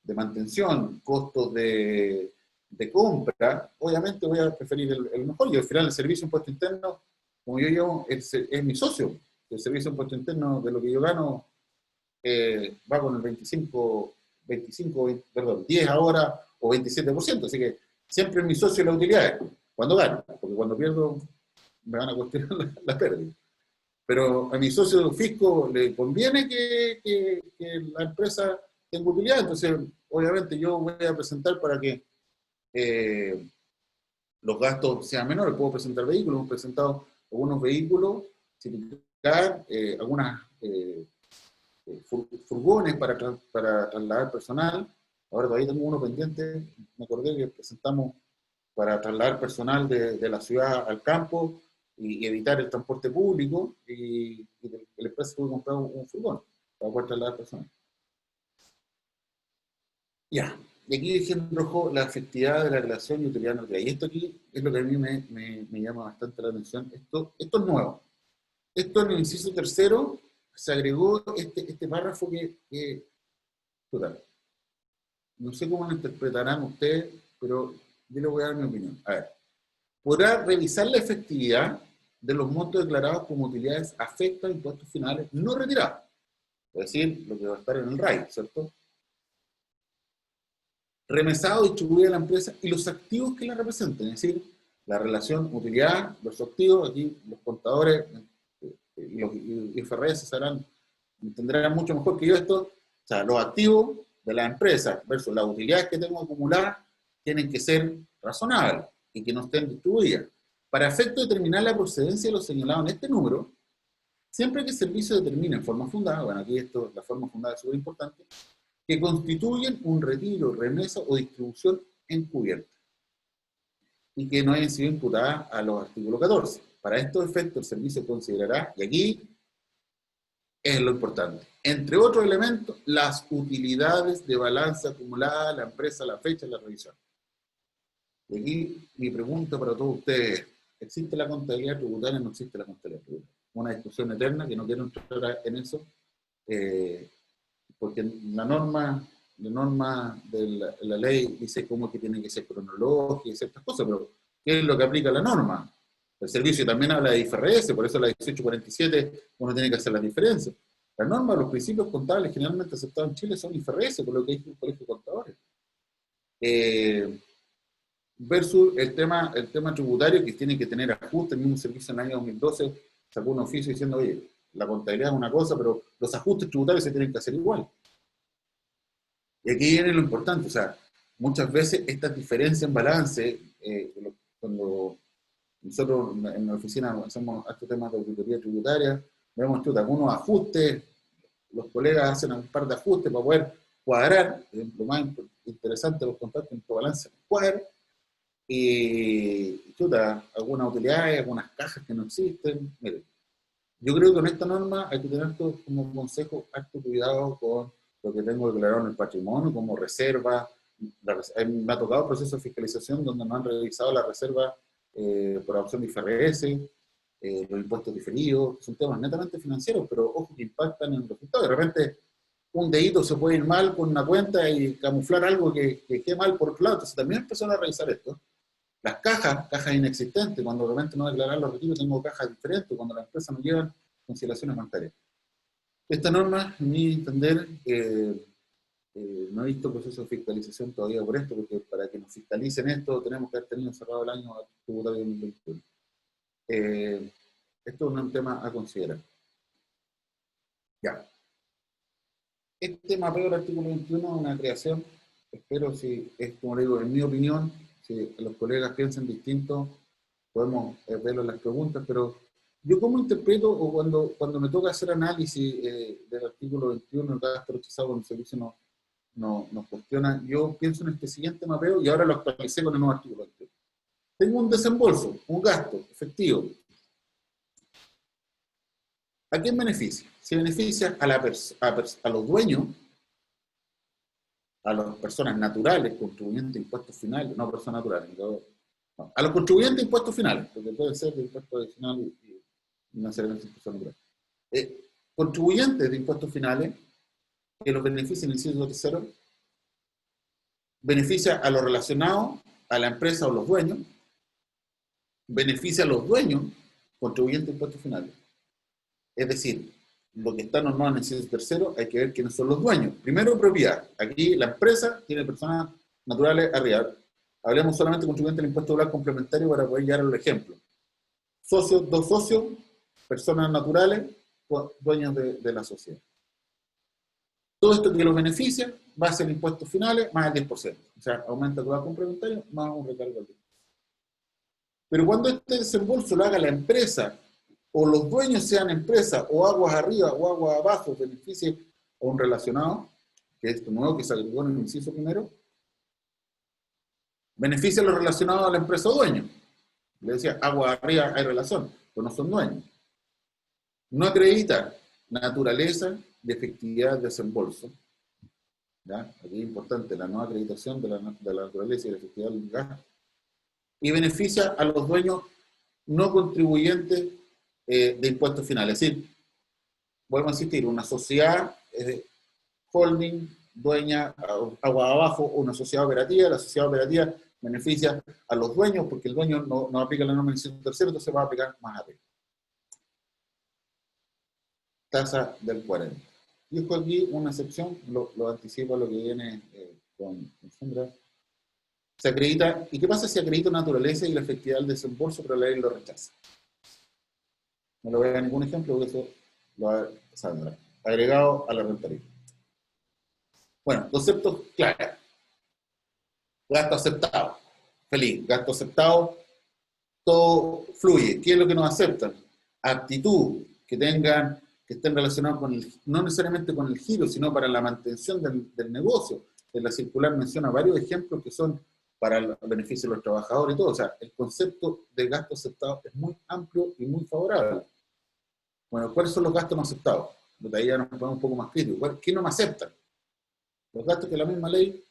mantención, costos de compra, obviamente voy a preferir el mejor. Y al final el servicio de impuesto interno, como yo llevo, es mi socio. El servicio de impuesto interno de lo que yo gano va con el 10 ahora o 27%, así que siempre es mi socio la utilidad, cuando gano, porque cuando pierdo me van a cuestionar la pérdida. Pero a mi socio fisco le conviene que la empresa tenga utilidad, entonces obviamente yo voy a presentar para que los gastos sean menores. Puedo presentar vehículos, hemos presentado algunos vehículos, algunas furgones para trasladar personal. Ahora todavía tengo uno pendiente, me acordé que presentamos para trasladar personal de la ciudad al campo y evitar el transporte público, y el empresa tuvo que comprar un furgón para poder trasladar personal. Ya, y aquí dije en rojo la efectividad de la relación y utilidad neutral. Y esto aquí es lo que a mí me llama bastante la atención. Esto es nuevo. Esto en el inciso tercero se agregó este párrafo que total. No sé cómo lo interpretarán ustedes, pero yo le voy a dar mi opinión. A ver, podrá revisar la efectividad de los montos declarados como utilidades afecta a impuestos finales no retirados. Es decir, lo que va a estar en el RAI, ¿cierto? Remesado distribuido a la empresa y los activos que la representen, es decir, la relación utilidad versus activos. Aquí los contadores y los IFRS entenderán mucho mejor que yo esto. O sea, los activos de la empresa versus las utilidades que tengo acumuladas tienen que ser razonables y que no estén distribuidas. Para efecto de determinar la procedencia de lo señalado en este número, siempre que el servicio determine en forma fundada, bueno, aquí la forma fundada es súper importante, que constituyen un retiro, remesa o distribución encubierta y que no hayan sido imputadas a los artículos 14. Para estos efectos, el servicio considerará, y aquí es lo importante, entre otros elementos, las utilidades de balanza acumulada a la empresa a la fecha de la revisión. Y aquí mi pregunta para todos ustedes, ¿existe la contabilidad tributaria o no existe la contabilidad tributaria? Una discusión eterna que no quiero entrar en eso, porque la norma de la ley dice cómo que tiene que ser cronológica y ciertas cosas, pero ¿qué es lo que aplica la norma? El servicio también habla de IFRS, por eso la 1847 uno tiene que hacer las diferencias. La norma, los principios contables generalmente aceptados en Chile son IFRS, por lo que dice el Colegio de Contadores. Versus el tema tributario que tiene que tener ajuste. El mismo servicio en el año 2012 sacó un oficio diciendo, oye, la contabilidad es una cosa, pero los ajustes tributarios se tienen que hacer igual. Y aquí viene lo importante, o sea, muchas veces estas diferencias en balance, cuando nosotros en la oficina hacemos estos temas de auditoría tributaria, vemos algunos ajustes, los colegas hacen un par de ajustes para poder cuadrar, lo más interesante, los contactos en balance cuadrar, y algunas utilidades, algunas cajas que no existen. Miren, yo creo que con esta norma hay que tener como consejo harto cuidado con lo que tengo declarado en el patrimonio, como reserva. Me ha tocado proceso de fiscalización donde no han revisado la reserva por opción de IFRS, los impuestos diferidos, son temas netamente financieros, pero ojo que impactan en el resultado. De repente un dedito se puede ir mal con una cuenta y camuflar algo que quede mal por otro lado. Entonces también empezaron a revisar esto. Las cajas inexistentes, cuando de repente no declarar los retiros, tengo cajas diferentes, cuando las empresas no llevan conciliaciones bancarias. Esta norma, en mi entender, no he visto proceso de fiscalización todavía por esto, porque para que nos fiscalicen esto tenemos que haber tenido cerrado el año tributario 2021. Esto es un tema a considerar. Ya. Este mapeo del artículo 21 es una creación, espero si es, como le digo, en mi opinión, si los colegas piensan distinto, podemos verlo en las preguntas, pero yo como interpreto, o cuando me toca hacer análisis del artículo 21, el gasto rechazado cuando el servicio nos cuestiona, yo pienso en este siguiente mapeo y ahora lo actualicé con el nuevo artículo 21. Tengo un desembolso, un gasto efectivo. ¿A quién beneficia? Se beneficia a los dueños, a las personas naturales, contribuyentes de impuestos finales, no personas naturales, no, a los contribuyentes de impuestos finales, porque puede ser de impuestos adicionales y no necesariamente de personas naturales. Contribuyentes de impuestos finales, que los beneficien en el inciso tercero, beneficia a los relacionados, a la empresa o los dueños, beneficia a los dueños, contribuyentes de impuestos finales. Es decir, lo que está normado en el inciso tercero, hay que ver quiénes son los dueños. Primero, propiedad. Aquí la empresa tiene personas naturales arriba. Hablemos solamente de contribuyentes del impuesto laboral complementario para poder llegar al ejemplo. Socios, dos socios, personas naturales, dueños de la sociedad. Todo esto que los beneficia va a ser impuestos finales más el 10%. O sea, aumenta el laboral complementario más un recargo al 10%. Pero cuando este desembolso lo haga la empresa, o los dueños sean empresas, o aguas arriba o aguas abajo, beneficie a un relacionado, que es esto nuevo que se agregó en el inciso primero, beneficia a los relacionados a la empresa o dueño. Le decía, aguas arriba hay relación, pero no son dueños. No acredita naturaleza de efectividad de desembolso. ¿Ya? Aquí es importante la no acreditación de la naturaleza y la efectividad del gasto. Y beneficia a los dueños no contribuyentes de impuestos finales. Es decir, vuelvo a insistir, una sociedad holding, dueña, agua abajo, o una sociedad operativa. La sociedad operativa beneficia a los dueños porque el dueño no aplica la norma del inciso tercero, entonces va a aplicar más arriba. Tasa del 40. Y esto aquí una excepción, lo anticipo a lo que viene con Sandra. Se acredita, ¿y qué pasa si acredita naturaleza y la efectividad del desembolso, pero la ley lo rechaza? No le voy a dar ningún ejemplo porque eso lo va a dar Sandra. Agregado a la rentabilidad. Bueno, conceptos claros. Gasto aceptado. Feliz. Gasto aceptado. Todo fluye. ¿Qué es lo que nos aceptan? Actitud. Que estén relacionados con no necesariamente con el giro, sino para la mantención del negocio. En la circular menciona varios ejemplos que son para el beneficio de los trabajadores y todo. O sea, el concepto de gasto aceptado es muy amplio y muy favorable. Bueno, ¿cuáles son los gastos no aceptados? Ahí ya nos ponemos un poco más críticos. ¿Qué no me aceptan? Los gastos que la misma ley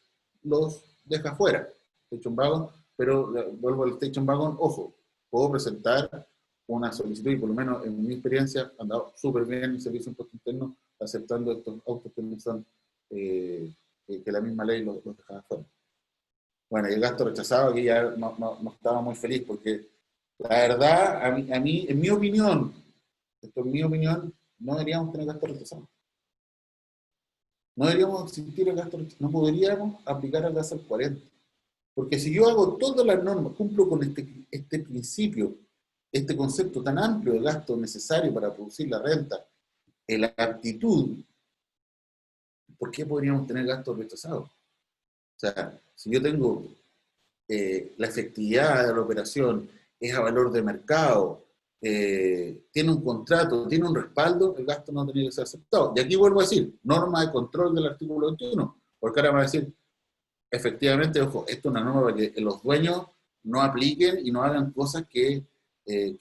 los deja fuera. De hecho, pero vuelvo al Station Wagon, ojo, puedo presentar una solicitud y por lo menos en mi experiencia han dado súper bien el Servicio de Impuesto Interno aceptando estos autos que no son, que la misma ley los dejaba fuera. Bueno, y el gasto rechazado aquí ya no estaba muy feliz porque la verdad, a mí, en mi opinión, esto es mi opinión, no deberíamos tener gasto rechazado. No deberíamos existir el gasto rechazado, no podríamos aplicar el gasto al 40. Porque si yo hago todas las normas, cumplo con este principio, este concepto tan amplio de gasto necesario para producir la renta, la aptitud, ¿por qué podríamos tener gastos rechazados? O sea, si yo tengo la efectividad de la operación, es a valor de mercado, tiene un contrato, tiene un respaldo, el gasto no tiene que ser aceptado. Y aquí vuelvo a decir, norma de control del artículo 21, porque ahora me va a decir, efectivamente, ojo, esto es una norma para que los dueños no apliquen y no hagan cosas que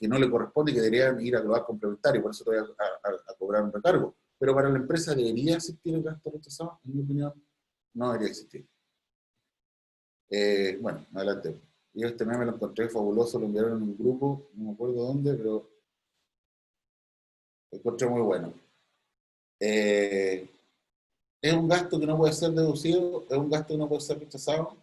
no le corresponde y que deberían ir a global complementario, por eso te voy a cobrar un recargo. Pero para la empresa debería existir el gasto rechazado, en mi opinión, no debería existir. Bueno, adelante. Yo este meme lo encontré fabuloso, lo enviaron en un grupo, no me acuerdo dónde, pero lo encontré muy bueno. Es un gasto que no puede ser deducido, es un gasto que no puede ser rechazado.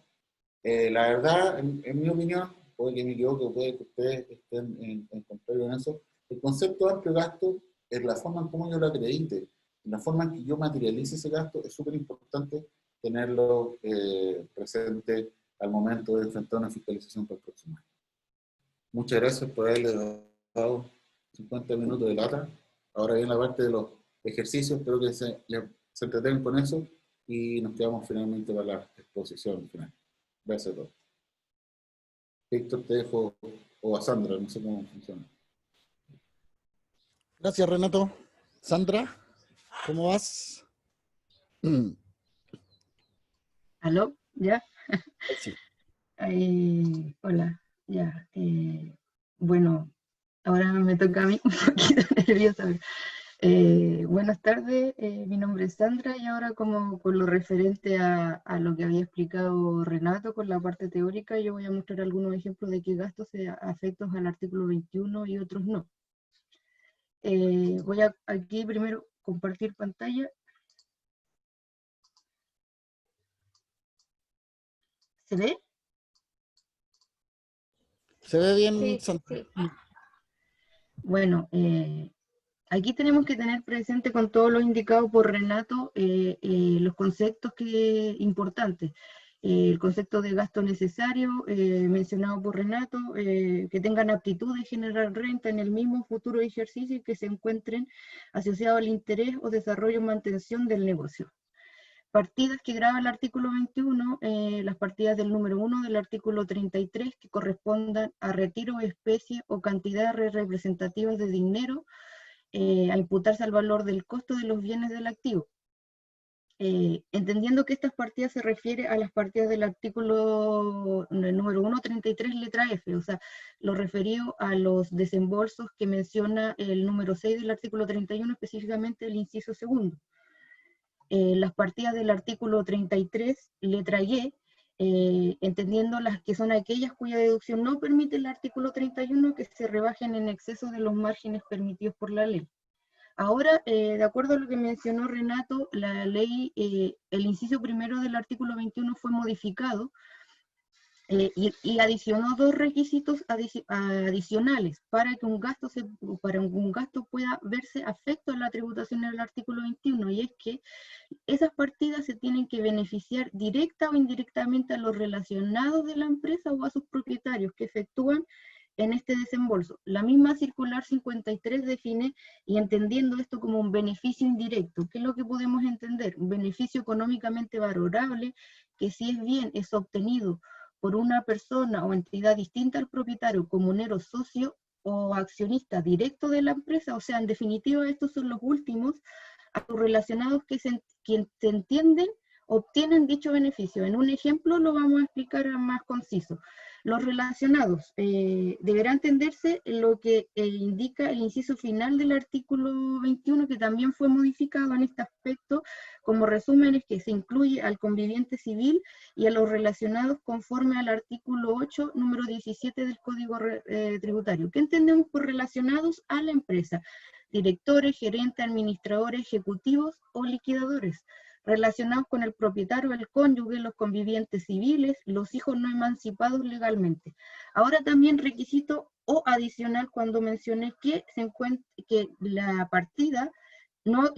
La verdad, en mi opinión, puede que me equivoque, puede que ustedes estén en contrario en eso, el concepto de amplio gasto es la forma en cómo yo lo acredite, la forma en que yo materialice ese gasto, es súper importante tenerlo presente al momento de enfrentar una fiscalización para el próximo año. Muchas gracias por haberle dado 50 minutos de lata. Ahora viene la parte de los ejercicios, espero que se entretengan con eso y nos quedamos finalmente para la exposición final. Gracias a todos. Víctor, te dejo, o a Sandra, no sé cómo funciona. Gracias, Renato. Sandra, ¿cómo vas? ¿Aló? ¿Ya? Sí. Hola, ya. Bueno, ahora me toca a mí un poquito nerviosa. Buenas tardes, mi nombre es Sandra y ahora como con lo referente a lo que había explicado Renato con la parte teórica, yo voy a mostrar algunos ejemplos de qué gastos se afectos al artículo 21 y otros no. Voy a aquí primero compartir pantalla. ¿Se ve? ¿Se ve bien, Sí, Sandra? sí. Bueno, aquí tenemos que tener presente con todo lo indicado por Renato los conceptos importantes. El concepto de gasto necesario, mencionado por Renato, que tengan aptitud de generar renta en el mismo futuro ejercicio y que se encuentren asociados al interés o desarrollo o mantención del negocio. Partidas que graba el artículo 21, las partidas del número 1 del artículo 33 que correspondan a retiro, especie o cantidades representativas de dinero a imputarse al valor del costo de los bienes del activo. Entendiendo que estas partidas se refiere a las partidas del artículo número 133 letra F, o sea, lo referido a los desembolsos que menciona el número 6 del artículo 31, específicamente el inciso segundo. Las partidas del artículo 33, letra Y, entendiendo las que son aquellas cuya deducción no permite el artículo 31 que se rebajen en exceso de los márgenes permitidos por la ley. Ahora, de acuerdo a lo que mencionó Renato, la ley, el inciso primero del artículo 21 fue modificado y adicionó dos requisitos adicionales para que un gasto pueda verse afecto a la tributación del artículo 21, y es que esas partidas se tienen que beneficiar directa o indirectamente a los relacionados de la empresa o a sus propietarios que efectúan en este desembolso. La misma circular 53 define, y entendiendo esto como un beneficio indirecto, ¿qué es lo que podemos entender? Un beneficio económicamente valorable que si es bien es obtenido por una persona o entidad distinta al propietario, comunero, socio o accionista directo de la empresa, o sea, en definitiva estos son los últimos a los relacionados que se entienden obtienen dicho beneficio. En un ejemplo lo vamos a explicar más conciso. Los relacionados. Deberá entenderse lo que indica el inciso final del artículo 21, que también fue modificado en este aspecto, como resumen es que se incluye al conviviente civil y a los relacionados conforme al artículo 8, número 17 del Código Tributario. ¿Qué entendemos por relacionados a la empresa? Directores, gerentes, administradores, ejecutivos o liquidadores, relacionados con el propietario, el cónyuge, los convivientes civiles, los hijos no emancipados legalmente. Ahora también requisito o adicional cuando mencioné que la partida,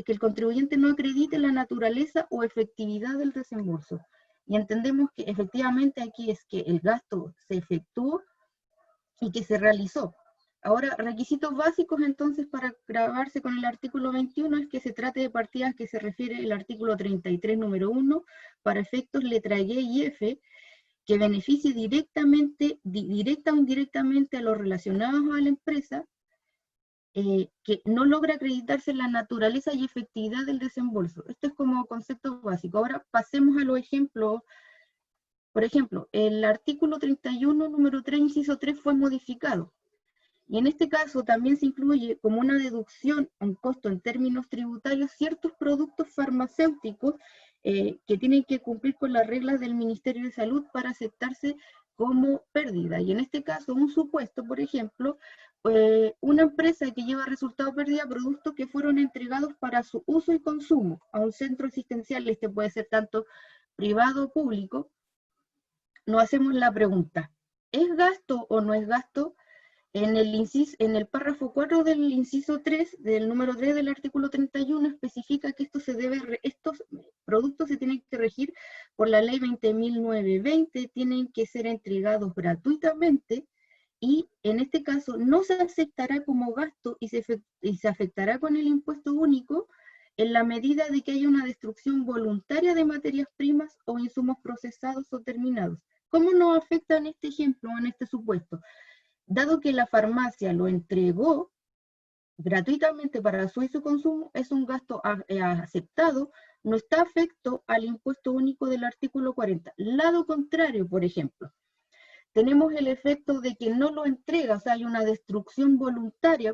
que el contribuyente no acredite la naturaleza o efectividad del desembolso. Y entendemos que efectivamente aquí es que el gasto se efectuó y que se realizó. Ahora, requisitos básicos entonces para grabarse con el artículo 21 es que se trate de partidas que se refiere el artículo 33, número 1, para efectos letra G y F, que beneficie directa o indirectamente a los relacionados a la empresa, que no logra acreditarse la naturaleza y efectividad del desembolso. Esto es como concepto básico. Ahora pasemos a los ejemplos. Por ejemplo, el artículo 31, número 3, inciso 3 fue modificado. Y en este caso también se incluye como una deducción, un costo en términos tributarios, ciertos productos farmacéuticos que tienen que cumplir con las reglas del Ministerio de Salud para aceptarse como pérdida. Y en este caso, un supuesto, por ejemplo, una empresa que lleva resultado pérdida productos que fueron entregados para su uso y consumo a un centro asistencial, este puede ser tanto privado o público, nos hacemos la pregunta, ¿es gasto o no es gasto? En el párrafo 4 del inciso 3, del número 3 del artículo 31, especifica que estos productos se tienen que regir por la ley 20.920, tienen que ser entregados gratuitamente, y en este caso no se aceptará como gasto y se afectará con el impuesto único en la medida de que haya una destrucción voluntaria de materias primas o insumos procesados o terminados. ¿Cómo nos afecta en este ejemplo, en este supuesto? Dado que la farmacia lo entregó gratuitamente para su uso y consumo, es un gasto aceptado, no está afecto al impuesto único del artículo 40. Lado contrario, por ejemplo, tenemos el efecto de que no lo entrega, o sea, hay una destrucción voluntaria.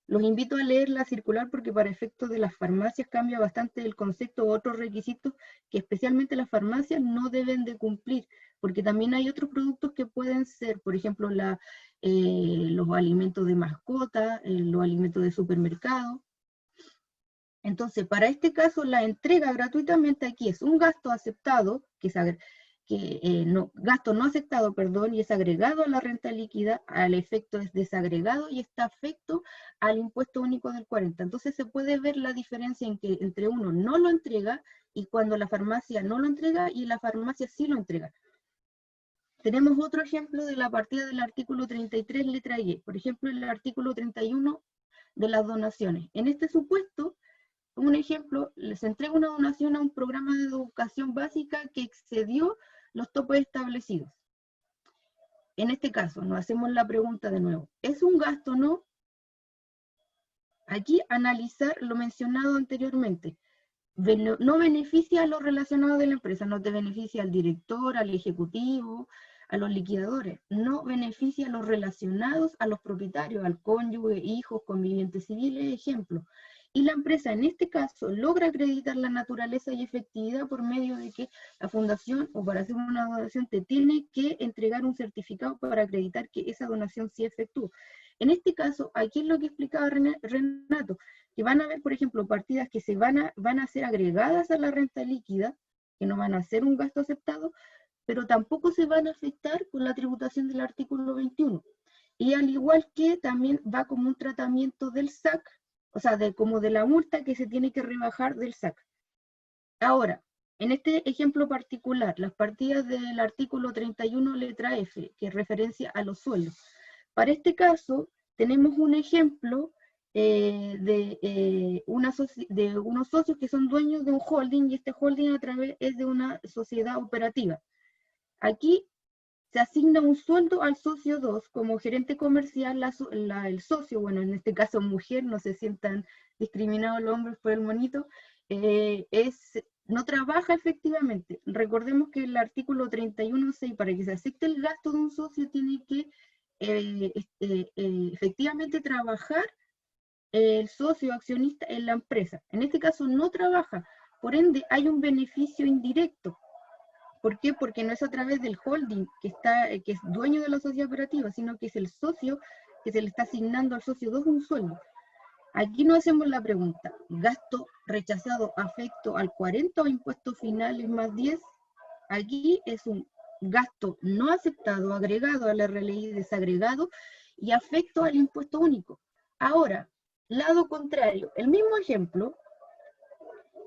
Los invito a leer la circular porque para efectos de las farmacias cambia bastante el concepto u otros requisitos que especialmente las farmacias no deben de cumplir, porque también hay otros productos que pueden ser, por ejemplo, los alimentos de mascota, los alimentos de supermercado. Entonces, para este caso, la entrega gratuitamente aquí es un gasto aceptado, gasto no aceptado, perdón, y es agregado a la renta líquida, al efecto es desagregado y está afecto al impuesto único del 40. Entonces se puede ver la diferencia entre uno no lo entrega y cuando la farmacia no lo entrega y la farmacia sí lo entrega. Tenemos otro ejemplo de la partida del artículo 33, letra Y. Por ejemplo, el artículo 31 de las donaciones. En este supuesto, un ejemplo, se entrega una donación a un programa de educación básica que excedió los topes establecidos. En este caso, nos hacemos la pregunta de nuevo, ¿es un gasto o no? Aquí analizar lo mencionado anteriormente. No beneficia a los relacionados de la empresa, no te beneficia al director, al ejecutivo, a los liquidadores, no beneficia a los relacionados, a los propietarios, al cónyuge, hijos, convivientes civiles, ejemplo. Y la empresa en este caso logra acreditar la naturaleza y efectividad por medio de que la fundación o para hacer una donación te tiene que entregar un certificado para acreditar que esa donación sí efectúa. En este caso, aquí es lo que explicaba Renato, que van a haber, por ejemplo, partidas que van a ser agregadas a la renta líquida, que no van a ser un gasto aceptado, pero tampoco se van a afectar con la tributación del artículo 21. Y al igual que también va como un tratamiento del SAC, o sea, como de la multa que se tiene que rebajar del SAC. Ahora, en este ejemplo particular, las partidas del artículo 31, letra F, que es referencia a los sueldos. Para este caso, tenemos un ejemplo de unos socios que son dueños de un holding, y este holding a través es de una sociedad operativa. Aquí se asigna un sueldo al socio 2 como gerente comercial, el socio, bueno, en este caso mujer, no se sientan discriminados los hombres por el monito, no trabaja efectivamente. Recordemos que el artículo 31.6, para que se acepte el gasto de un socio, tiene que efectivamente trabajar el socio accionista en la empresa. En este caso no trabaja, por ende hay un beneficio indirecto. ¿Por qué? Porque no es a través del holding que es dueño de la sociedad operativa, sino que es el socio que se le está asignando al socio 2 un sueldo. Aquí no hacemos la pregunta, ¿gasto rechazado afecto al 40 o impuestos finales más 10? Aquí es un gasto no aceptado, agregado a la RLI desagregado y afecto al impuesto único. Ahora, lado contrario, el mismo ejemplo,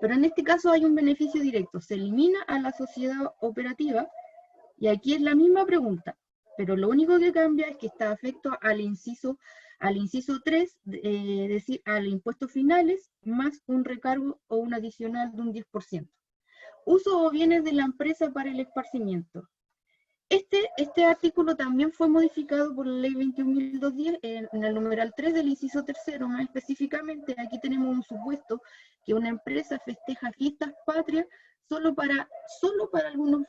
pero en este caso hay un beneficio directo, se elimina a la sociedad operativa y aquí es la misma pregunta, pero lo único que cambia es que está afecto al inciso 3, es decir, al impuestos finales, más un recargo o un adicional de un 10%. Uso o bienes de la empresa para el esparcimiento. Este artículo también fue modificado por la ley 21.210 en el numeral 3 del inciso tercero. Más específicamente, aquí tenemos un supuesto que una empresa festeja fiestas patrias solo para algunos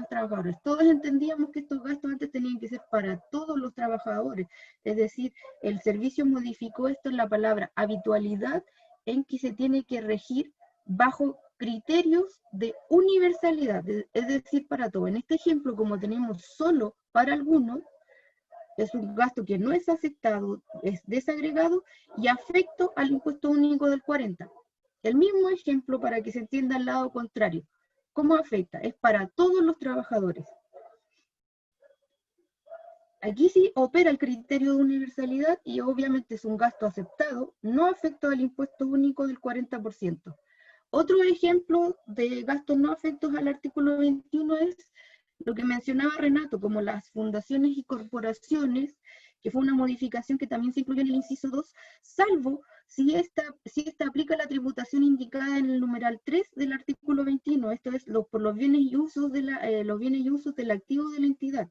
trabajadores. Todos entendíamos que estos gastos antes tenían que ser para todos los trabajadores. Es decir, el servicio modificó esto en la palabra habitualidad, en que se tiene que regir bajo criterios de universalidad, es decir, para todo. En este ejemplo, como tenemos solo para algunos, es un gasto que no es aceptado, es desagregado y afecto al impuesto único del 40. El mismo ejemplo para que se entienda al lado contrario. ¿Cómo afecta? Es para todos los trabajadores. Aquí sí opera el criterio de universalidad y obviamente es un gasto aceptado, no afecto al impuesto único del 40%. Otro ejemplo de gastos no afectos al artículo 21 es lo que mencionaba Renato, como las fundaciones y corporaciones, que fue una modificación que también se incluyó en el inciso 2, salvo si esta aplica la tributación indicada en el numeral 3 del artículo 21, esto es por los bienes y usos del activo de la entidad.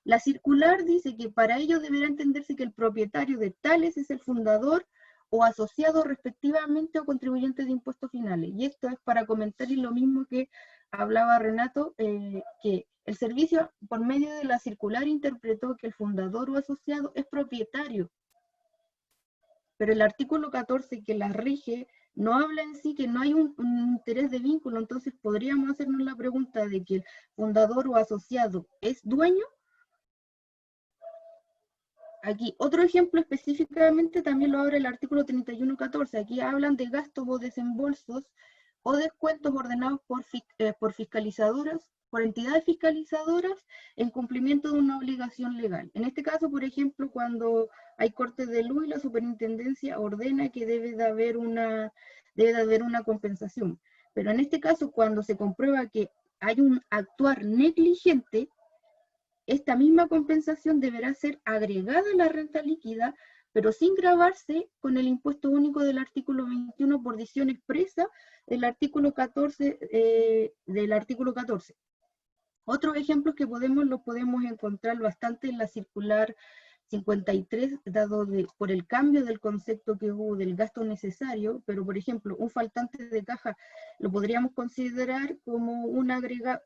La circular dice que para ello deberá entenderse que el propietario de tales es el fundador o asociado respectivamente o contribuyente de impuestos finales. Y esto es para comentar y lo mismo que hablaba Renato, que el servicio por medio de la circular interpretó que el fundador o asociado es propietario. Pero el artículo 14 que la rige no habla en sí que no hay un interés de vínculo, entonces podríamos hacernos la pregunta de que el fundador o asociado es dueño. Aquí, otro ejemplo específicamente también lo abre el artículo 31.14. Aquí hablan de gastos o desembolsos o descuentos ordenados por fiscalizadoras, por entidades fiscalizadoras en cumplimiento de una obligación legal. En este caso, por ejemplo, cuando hay cortes de luz y la superintendencia ordena que debe de haber una compensación. Pero en este caso, cuando se comprueba que hay un actuar negligente, esta misma compensación deberá ser agregada a la renta líquida, pero sin gravarse con el impuesto único del artículo 21 por decisión expresa del artículo 14. Otros ejemplos que los podemos encontrar bastante en la circular 53, dado por el cambio del concepto que hubo del gasto necesario, pero por ejemplo, un faltante de caja lo podríamos considerar como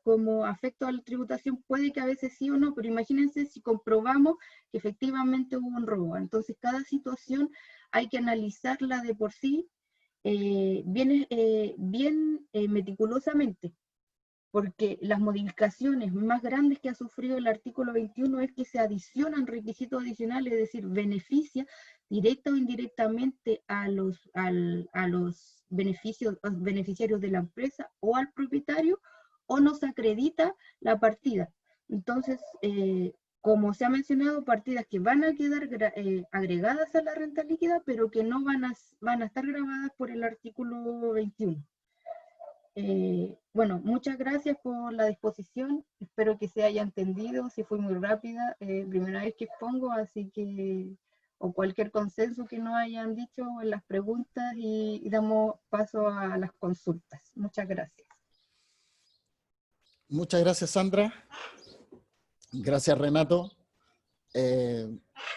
como afecto a la tributación, puede que a veces sí o no, pero imagínense si comprobamos que efectivamente hubo un robo. Entonces, cada situación hay que analizarla de por sí bien meticulosamente, porque las modificaciones más grandes que ha sufrido el artículo 21 es que se adicionan requisitos adicionales, es decir, beneficia directa o indirectamente a los beneficiarios de la empresa o al propietario, o nos acredita la partida. Entonces, como se ha mencionado, partidas que van a quedar agregadas a la renta líquida, pero que no van a estar grabadas por el artículo 21. Bueno, muchas gracias por la disposición, espero que se haya entendido, si fui muy rápida, primera vez que expongo, así que, o cualquier consenso que nos hayan dicho en las preguntas y damos paso a las consultas. Muchas gracias. Muchas gracias, Sandra. Gracias, Renato.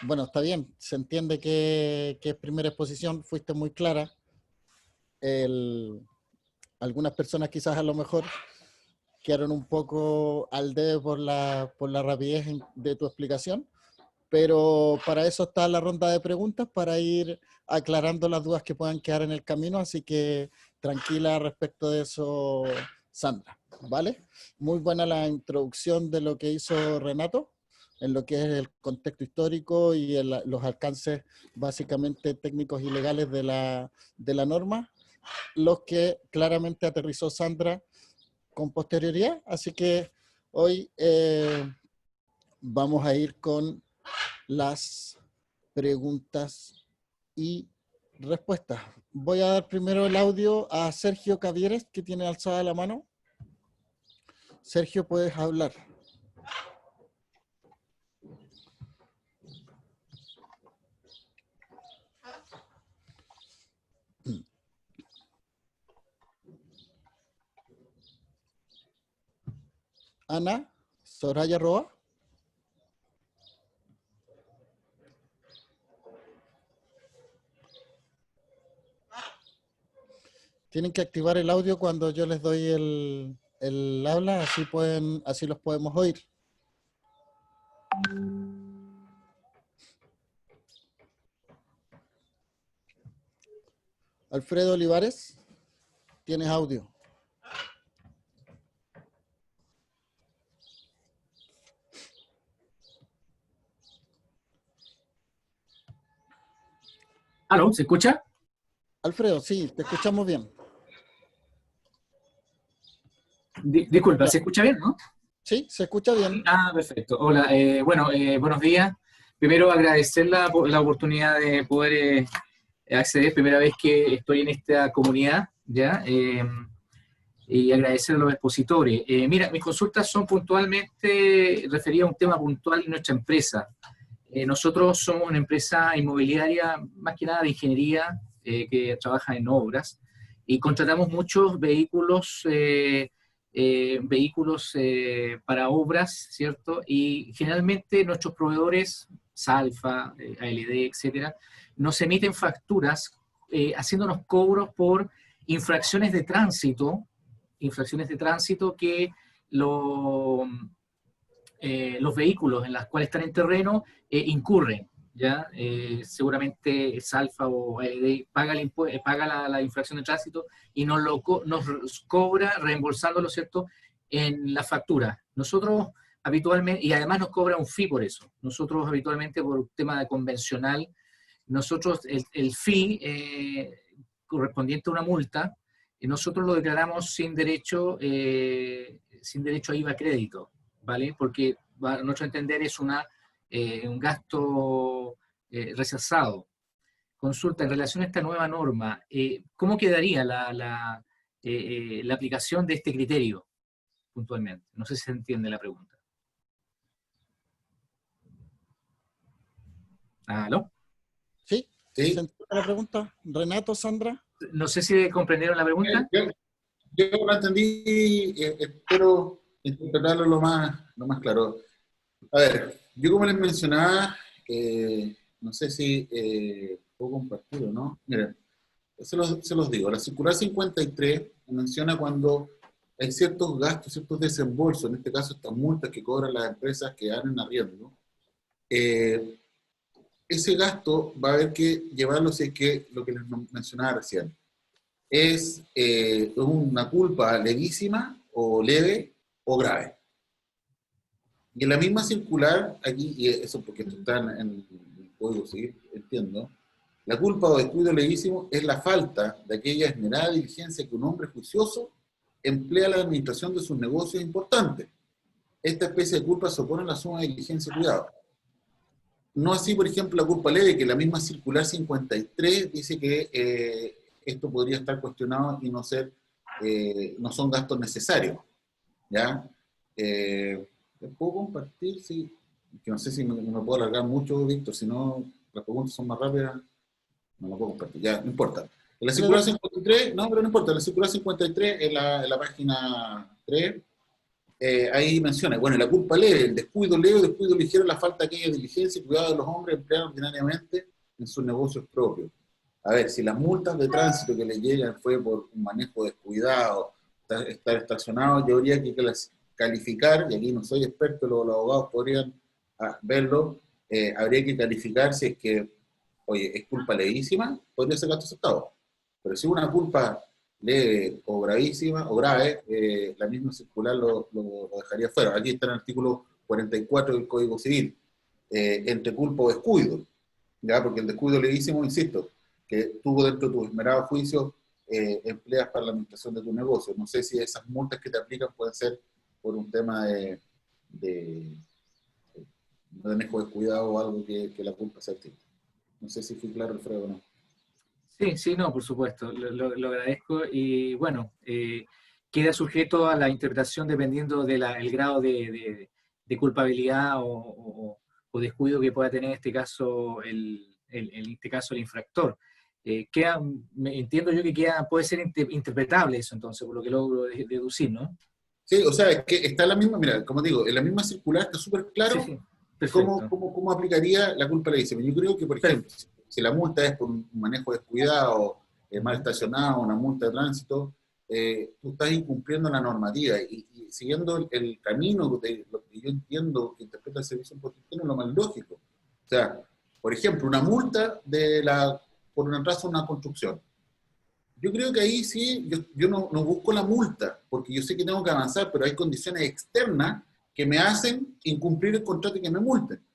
Bueno, está bien, se entiende que es primera exposición, fuiste muy clara. algunas personas quizás a lo mejor quedaron un poco al debe por la rapidez de tu explicación, pero para eso está la ronda de preguntas, para ir aclarando las dudas que puedan quedar en el camino, así que tranquila respecto de eso, Sandra, ¿vale? Muy buena la introducción de lo que hizo Renato, en lo que es el contexto histórico y los alcances básicamente técnicos y legales de la norma, los que claramente aterrizó Sandra con posterioridad, así que hoy vamos a ir con las preguntas y respuestas. Voy a dar primero el audio a Sergio Cavieres, que tiene alzada la mano. Sergio, puedes hablar. Ana Soraya Roa. Tienen que activar el audio cuando yo les doy el habla, así los podemos oír. Alfredo Olivares, tienes audio. ¿Aló? ¿Se escucha? Alfredo, sí, te escuchamos bien. Disculpa, ¿se escucha bien, no? Sí, se escucha bien. Ah, perfecto. Hola, buenos días. Primero agradecer la oportunidad de poder acceder, primera vez que estoy en esta comunidad, ¿ya? Y agradecer a los expositores. Mira, mis consultas son puntualmente referidas a un tema puntual de nuestra empresa. Nosotros somos una empresa inmobiliaria, más que nada de ingeniería, que trabaja en obras, y contratamos muchos vehículos para obras, ¿cierto? Y generalmente nuestros proveedores, Salfa, ALD, etcétera, nos emiten facturas haciéndonos cobros por infracciones de tránsito que los vehículos en los cuales están en terreno incurren, ¿ya? Seguramente Salfa o ALD paga la infracción de tránsito y nos cobra reembolsándolo, ¿cierto?, en la factura. Nosotros habitualmente, y además nos cobra un fee por eso. Nosotros habitualmente, por un tema de convencional, nosotros el fee correspondiente a una multa, nosotros lo declaramos sin derecho a IVA crédito, ¿vale? Porque a nuestro entender es un gasto rechazado. Consulta, en relación a esta nueva norma, ¿cómo quedaría la aplicación de este criterio puntualmente? No sé si se entiende la pregunta. ¿Aló? ¿Sí? Sí. ¿Se entiende la pregunta? Renato, Sandra. No sé si comprendieron la pregunta. Yo la entendí, espero interpretarlo lo más claro. A ver, yo como les mencionaba, no sé si puedo compartir o no. Miren, se los digo. La circular 53 menciona cuando hay ciertos gastos, ciertos desembolsos, en este caso estas multas que cobran las empresas que dan en arriendo. Ese gasto va a haber que llevarlo, si es que lo que les mencionaba recién es una culpa levísima o leve o grave. Y en la misma circular, aquí, y eso porque esto está en el código civil, entiendo, la culpa o descuido levísimo es la falta de aquella esmerada diligencia que un hombre juicioso emplea la administración de sus negocios importantes. Esta especie de culpa se opone a la suma de diligencia y cuidado. No así, por ejemplo, la culpa leve, que la misma circular 53 dice que esto podría estar cuestionado y no son gastos necesarios. ¿Ya? ¿Puedo compartir? Sí. Que no sé si me puedo alargar mucho, Víctor, si no, las preguntas son más rápidas. No lo puedo compartir, ya, no importa. En la circular 53, no, pero no importa, en la circular 53, en la página 3, ahí menciona, bueno, la culpa leve, el descuido leve, el descuido ligero, la falta de aquella diligencia y cuidado de los hombres empleados ordinariamente en sus negocios propios. A ver, si las multas de tránsito que le llegan fue por un manejo descuidado, estar estacionado, yo habría que calificar, y aquí no soy experto, los abogados podrían verlo, habría que calificar si es que, oye, es culpa levísima, podría ser gasto aceptado. Pero si es una culpa leve o gravísima o grave, la misma circular lo dejaría fuera. Aquí está en el artículo 44 del Código Civil, entre culpa o descuido, ¿ya? Porque el descuido levísimo, insisto, que tú dentro de tu esmerado juicio empleas para la administración de tu negocio. No sé si esas multas que te aplican pueden ser por un tema de manejo de cuidado o algo que la culpa sea distinta. No sé si fui claro, Alfredo, o no. Sí, sí, no, por supuesto, lo agradezco y bueno, queda sujeto a la interpretación dependiendo del grado de culpabilidad o descuido que pueda tener en este caso en este caso el infractor. Entiendo yo que puede ser interpretable eso entonces, por lo que logro deducir, ¿no? Sí, o sea, es que está la misma, mira, como digo, en la misma circular está súper claro Sí, sí, perfecto. cómo aplicaría la culpa levísima. Yo creo que, por ejemplo, si la multa es por un manejo descuidado, mal estacionado, una multa de tránsito, tú estás incumpliendo la normativa y siguiendo el camino de lo que yo entiendo que interpreta el servicio en protección es lo más lógico. O sea, por ejemplo, una multa por un atraso en una construcción. Yo creo que ahí sí, yo no busco la multa, porque yo sé que tengo que avanzar, pero hay condiciones externas que me hacen incumplir el contrato y que me multen.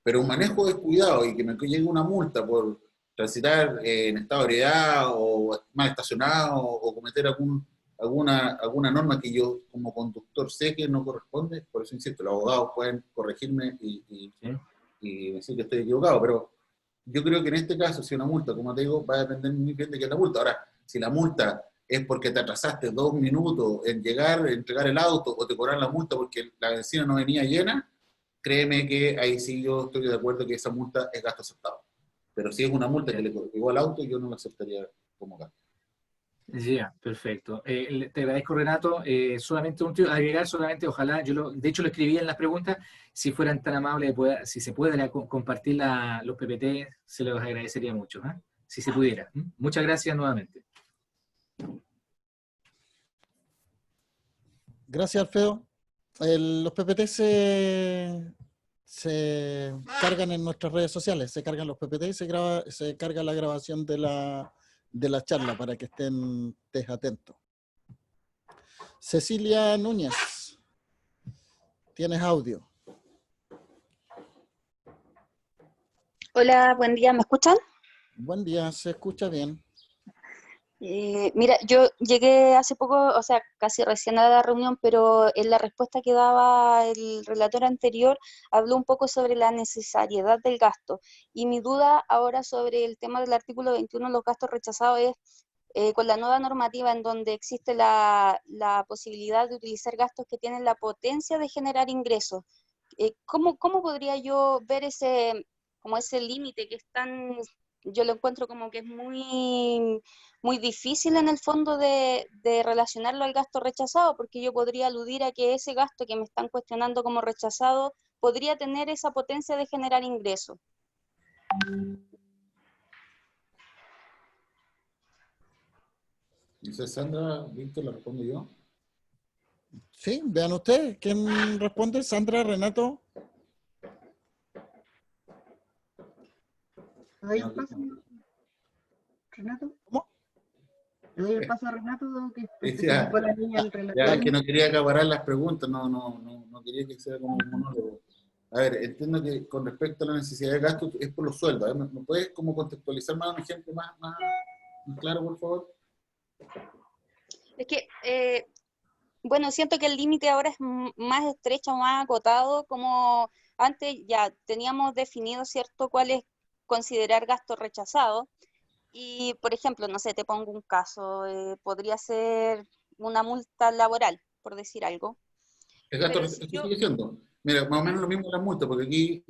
Pero un manejo descuidado y que me llegue una multa por transitar en estado de ebriedad o mal estacionado o cometer alguna norma que yo como conductor sé que no corresponde, por eso insisto, los abogados pueden corregirme y decir que estoy equivocado, pero yo creo que en este caso, si una multa, como te digo, va a depender muy bien de qué es la multa. Ahora, si la multa es porque te atrasaste 2 minutos en llegar, entregar el auto, o te cobran la multa porque la benzina no venía llena, créeme que ahí sí yo estoy de acuerdo que esa multa es gasto aceptado. Pero si es una multa que le llegó al auto, yo no la aceptaría como gasto. Ya, perfecto. Te agradezco, Renato. Solamente agregar, ojalá, de hecho lo escribí en las preguntas, si fueran tan amables, si se puede compartir los PPT, se los agradecería mucho, ¿eh? Si se pudiera. Muchas gracias nuevamente. Gracias, Alfredo. Los PPT se cargan en nuestras redes sociales, se cargan los PPT y se carga la grabación de la charla para que estés atentos. Cecilia Núñez, tienes audio. Hola, buen día, ¿me escuchan? Buen día, se escucha bien. Mira, yo llegué hace poco, o sea, casi recién a la reunión, pero en la respuesta que daba el relator anterior habló un poco sobre la necesariedad del gasto. Y mi duda ahora sobre el tema del artículo 21, los gastos rechazados, es con la nueva normativa en donde existe la posibilidad de utilizar gastos que tienen la potencia de generar ingresos. ¿Cómo podría yo ver ese límite que es tan, yo lo encuentro como que es muy, muy difícil en el fondo de relacionarlo al gasto rechazado, porque yo podría aludir a que ese gasto que me están cuestionando como rechazado podría tener esa potencia de generar ingresos? Dice Sandra, Víctor, ¿la respondo yo? Sí, vean ustedes, ¿quién responde? ¿Sandra, Renato? ¿Le doy el paso, Renato? ¿Cómo? ¿Le doy el paso a Renato? Que Ya, la niña el relator. ya que no quería acaparar las preguntas, no quería que sea como un monólogo. A ver, entiendo que con respecto a la necesidad de gasto es por los sueldos. A ver, ¿me puedes como contextualizar más un ejemplo más claro, por favor? Es que, bueno, siento que el límite ahora es más estrecho, más acotado, como antes ya teníamos definido, ¿cierto?, cuál es considerar gasto rechazado. Y, por ejemplo, no sé, te pongo un caso, podría ser una multa laboral, por decir algo. El gasto, Pero eso si yo... sigue siendo. Mira, más o menos lo mismo de las multas, porque aquí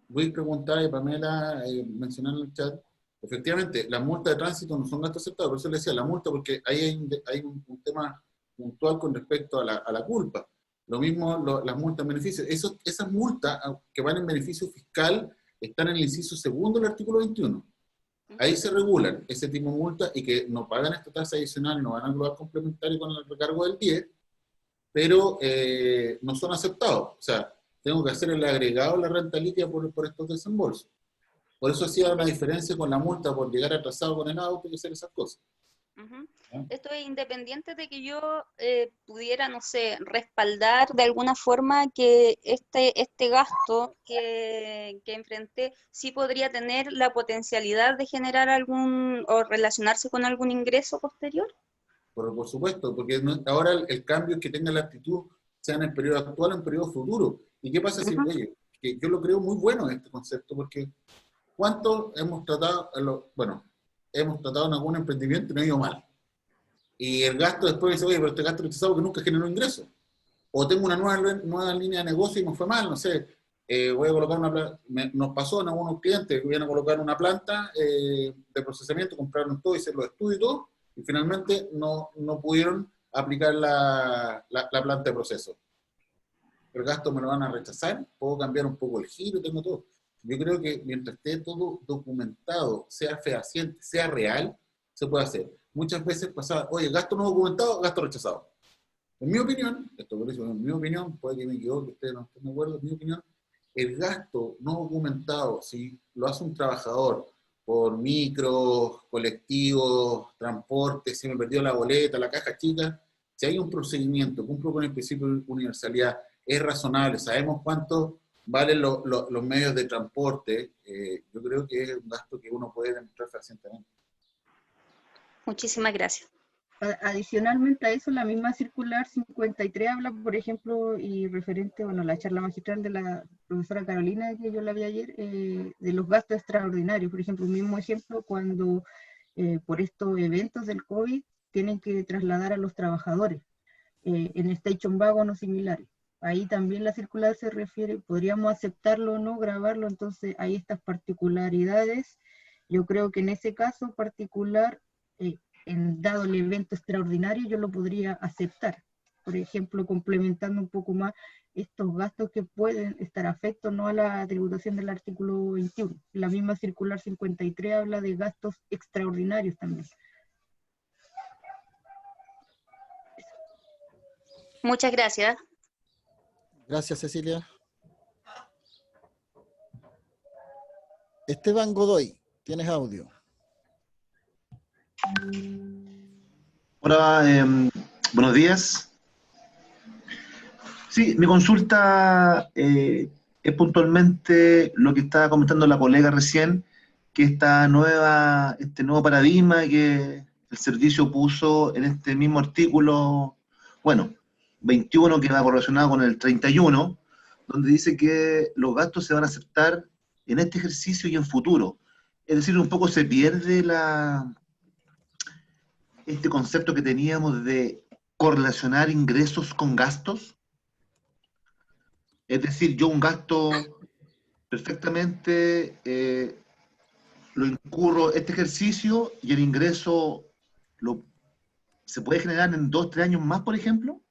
voy a preguntar y Pamela mencionar en el chat. Efectivamente, las multas de tránsito no son gastos aceptados, por eso le decía la multa, porque ahí hay un tema puntual con respecto a la culpa. Lo mismo las multas en beneficio. Esas multas que van en beneficio fiscal están en el inciso segundo del artículo 21. Ahí se regulan ese tipo de multas y que no pagan esta tasa adicional y no van al global complementario con el recargo del 10, pero no son aceptados. O sea, tengo que hacer el agregado de la renta líquida por estos desembolsos. Por eso hacía una diferencia con la multa por llegar atrasado con el auto y hacer esas cosas. Esto es independiente de que yo pudiera, no sé, respaldar de alguna forma que este gasto que enfrenté sí podría tener la potencialidad de generar algún o relacionarse con algún ingreso posterior. Por supuesto, porque ahora el cambio es que tenga la actitud, sea en el periodo actual o en el periodo futuro. ¿Y qué pasa si, oye, que yo lo creo muy bueno este concepto, porque ¿cuánto hemos tratado, hemos tratado en algún emprendimiento y no ha ido mal? Y el gasto después dice, oye, pero este gasto rechazado que nunca generó ingresos. O tengo una nueva línea de negocio y me fue mal, no sé, voy a colocar nos pasó en algunos clientes que iban a colocar una planta de procesamiento, compraron todo, hicieron los estudios y todo, y finalmente no pudieron aplicar la planta de proceso. El gasto me lo van a rechazar, puedo cambiar un poco el giro, tengo todo. Yo creo que mientras esté todo documentado, sea fehaciente, sea real, se puede hacer. Muchas veces pasaba, oye, gasto no documentado, gasto rechazado. En mi opinión, esto por eso, en mi opinión, puede que me equivoque, ustedes no estén de acuerdo, en mi opinión, el gasto no documentado, si lo hace un trabajador por micros, colectivos, transporte, si me perdió la boleta, la caja chica, si hay un procedimiento, cumplo con el principio de universalidad, es razonable, sabemos cuánto valen los medios de transporte, yo creo que es un gasto que uno puede demostrar fehacientemente. Muchísimas gracias. Adicionalmente a eso, la misma circular 53 habla, por ejemplo, y referente, bueno, la charla magistral de la profesora Carolina que yo la vi ayer, de los gastos extraordinarios. Por ejemplo, un mismo ejemplo cuando por estos eventos del COVID tienen que trasladar a los trabajadores en station wagon o similares. Ahí también la circular se refiere, podríamos aceptarlo o no, grabarlo, entonces hay estas particularidades. Yo creo que en ese caso particular, dado el evento extraordinario, yo lo podría aceptar. Por ejemplo, complementando un poco más estos gastos que pueden estar afectos no a la tributación del artículo 21. La misma circular 53 habla de gastos extraordinarios también. Muchas gracias. Gracias, Cecilia. Esteban Godoy, tienes audio. Hola, buenos días. Sí, mi consulta es puntualmente lo que estaba comentando la colega recién, que este nuevo paradigma que el servicio puso en este mismo artículo, 21, que va correlacionado con el 31, donde dice que los gastos se van a aceptar en este ejercicio y en futuro. Es decir, un poco se pierde este concepto que teníamos de correlacionar ingresos con gastos. Es decir, yo un gasto perfectamente lo incurro este ejercicio y el ingreso se puede generar en 2 o 3 años más, por ejemplo.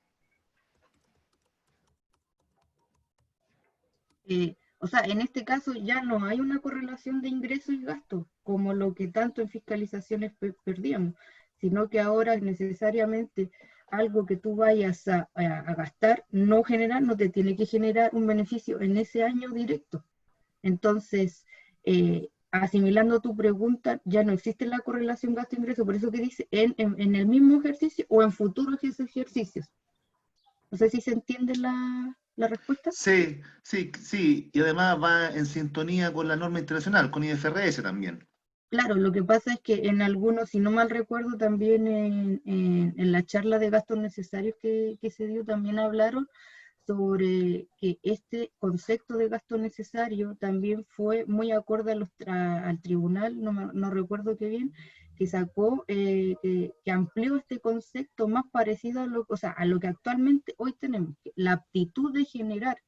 O sea, en este caso ya no hay una correlación de ingresos y gastos, como lo que tanto en fiscalizaciones perdíamos, sino que ahora es necesariamente algo que tú vayas a gastar, no te tiene que generar un beneficio en ese año directo. Entonces, asimilando tu pregunta, ya no existe la correlación gasto-ingreso, por eso que dice en el mismo ejercicio o en futuros ejercicios. No sé si se entiende la respuesta. Sí, y además va en sintonía con la norma internacional, con IFRS también. Claro, lo que pasa es que en algunos, si no mal recuerdo, también en la charla de gastos necesarios que se dio, también hablaron sobre que este concepto de gasto necesario también fue muy acorde al tribunal, no recuerdo qué bien, que sacó, que amplió este concepto más parecido a lo que actualmente hoy tenemos, la aptitud de generar.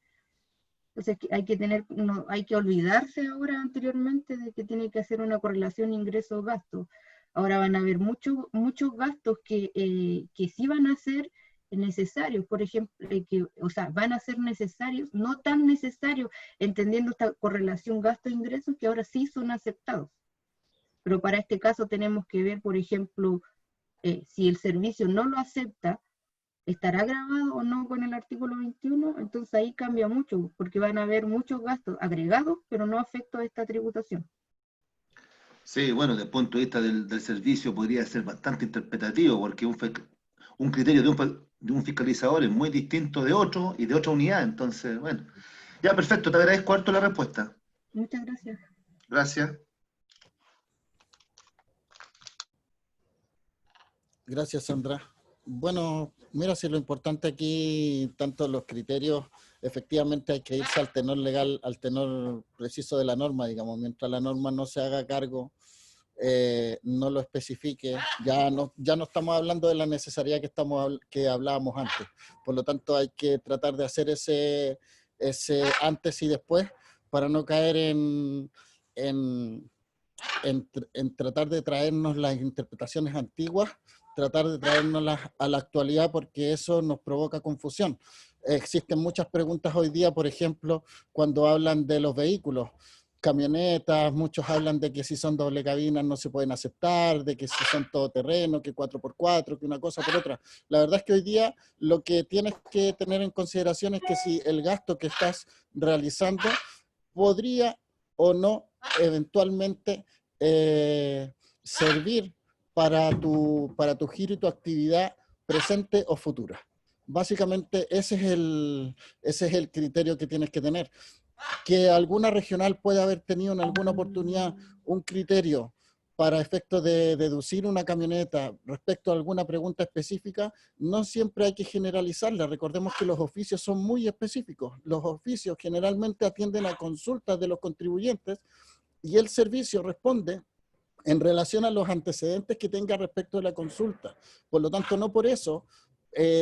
Entonces hay que olvidarse ahora anteriormente de que tiene que hacer una correlación ingreso-gasto. Ahora van a haber muchos gastos que sí van a ser necesarios, por ejemplo, van a ser necesarios, no tan necesarios, entendiendo esta correlación gasto-ingresos, que ahora sí son aceptados. pero para este caso tenemos que ver, por ejemplo, si el servicio no lo acepta, ¿estará grabado o no con el artículo 21? Entonces ahí cambia mucho, porque van a haber muchos gastos agregados, pero no afectos a esta tributación. Sí, bueno, desde el punto de vista del servicio podría ser bastante interpretativo, porque un criterio de un fiscalizador es muy distinto de otro y de otra unidad. Entonces, bueno, ya perfecto, te agradezco harto la respuesta. Muchas gracias. Gracias. Gracias, Sandra. Bueno, mira, si lo importante aquí, tanto los criterios, efectivamente hay que irse al tenor legal, al tenor preciso de la norma, digamos, mientras la norma no se haga cargo, no lo especifique, ya no estamos hablando de la necesidad que hablábamos antes. Por lo tanto, hay que tratar de hacer ese antes y después para no caer en tratar de traernos las interpretaciones antiguas, tratar de traernos a la actualidad, porque eso nos provoca confusión. Existen muchas preguntas hoy día, por ejemplo, cuando hablan de los vehículos, camionetas, muchos hablan de que si son doble cabina no se pueden aceptar, de que si son todoterreno, que 4x4, que una cosa por otra. La verdad es que hoy día lo que tienes que tener en consideración es que si el gasto que estás realizando podría o no eventualmente servir para tu giro y tu actividad presente o futura. Básicamente ese es el criterio que tienes que tener. Que alguna regional puede haber tenido en alguna oportunidad un criterio para efectos de deducir una camioneta respecto a alguna pregunta específica, no siempre hay que generalizarla. Recordemos que los oficios son muy específicos. Los oficios generalmente atienden a consultas de los contribuyentes y el servicio responde en relación a los antecedentes que tenga respecto de la consulta. Por lo tanto, no por eso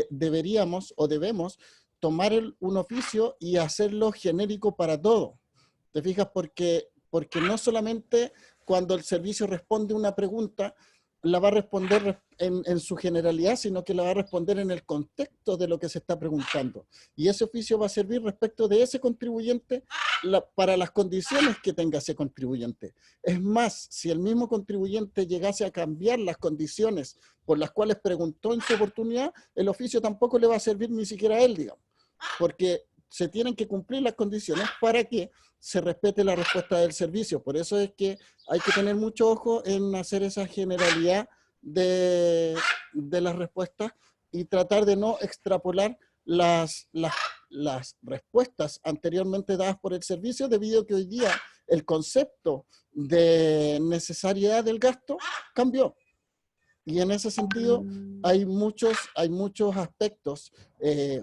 deberíamos o debemos tomar un oficio y hacerlo genérico para todo. ¿Te fijas? Porque no solamente cuando el servicio responde una pregunta, la va a responder en su generalidad, sino que la va a responder en el contexto de lo que se está preguntando. Y ese oficio va a servir respecto de ese contribuyente para las condiciones que tenga ese contribuyente. Es más, si el mismo contribuyente llegase a cambiar las condiciones por las cuales preguntó en su oportunidad, el oficio tampoco le va a servir ni siquiera a él, digamos, porque se tienen que cumplir las condiciones para que se respete la respuesta del servicio. Por eso es que hay que tener mucho ojo en hacer esa generalidad de las respuestas y tratar de no extrapolar las respuestas anteriormente dadas por el servicio, debido a que hoy día el concepto de necesariedad del gasto cambió. Y en ese sentido hay muchos aspectos